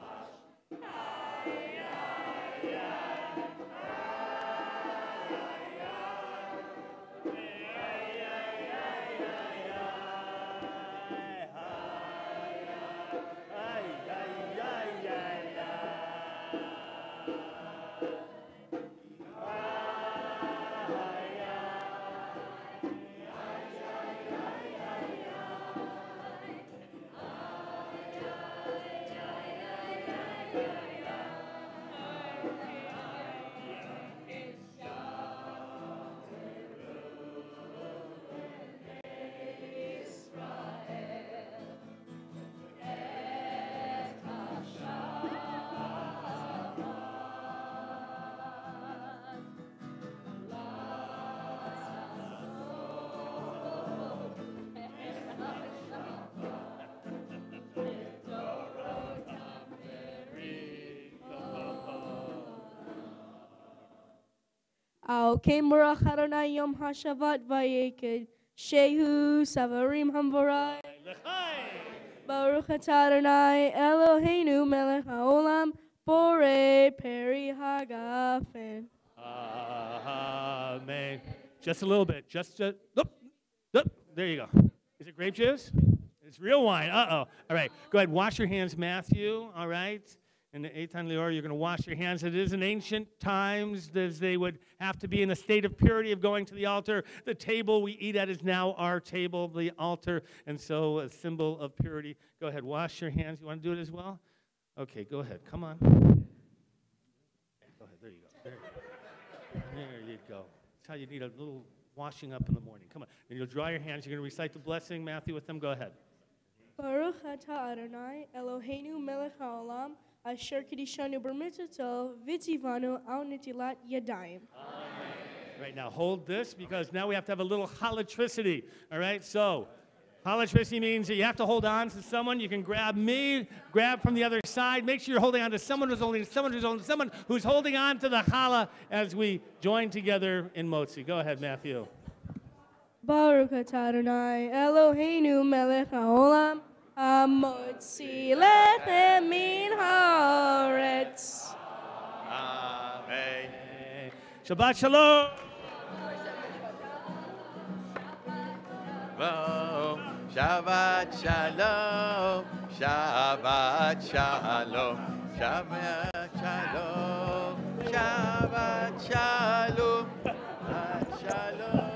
Al Kain Barach Adonai Yom HaShavat Vayeked Shehu Savarim Hamvorai Baruch Atah Adonai Eloheinu Melech HaOlam Borei Peri Hagafen. Amen. Just a little bit. There you go. Is it grape juice? It's real wine. Uh-oh. All right. Go ahead. Wash your hands, Matthew. All right. In the Eitan Lior, you're going to wash your hands. It is in ancient times as they would have to be in a state of purity of going to the altar. The table we eat at is now our table, the altar, and so a symbol of purity. Go ahead, wash your hands. You want to do it as well? Okay, go ahead. Come on. Go ahead. There you go. There you go. That's how you need a little washing up in the morning. Come on. And you'll dry your hands. You're going to recite the blessing, Matthew, with them. Go ahead. Baruch Atah Adonai Eloheinu Melech HaOlam Asher Kedishanu B'mitzvoto V'tzivanu Al Netilat Yadayim. Right, now hold this because now we have to have a little holotricity. All right, so holotricity means that you have to hold on to someone. You can grab me, grab from the other side. Make sure you're holding on to someone who's holding someone who's holding on to the challah as we join together in Motzi. Go ahead, Matthew. Baruch Atah Adonai Eloheinu Melech HaOlam Amotzi lechem min haaretz. Amen. Shabbat shalom. Shabbat shalom. Shabbat shalom. Shabbat shalom. Shabbat shalom. Shabbat shalom.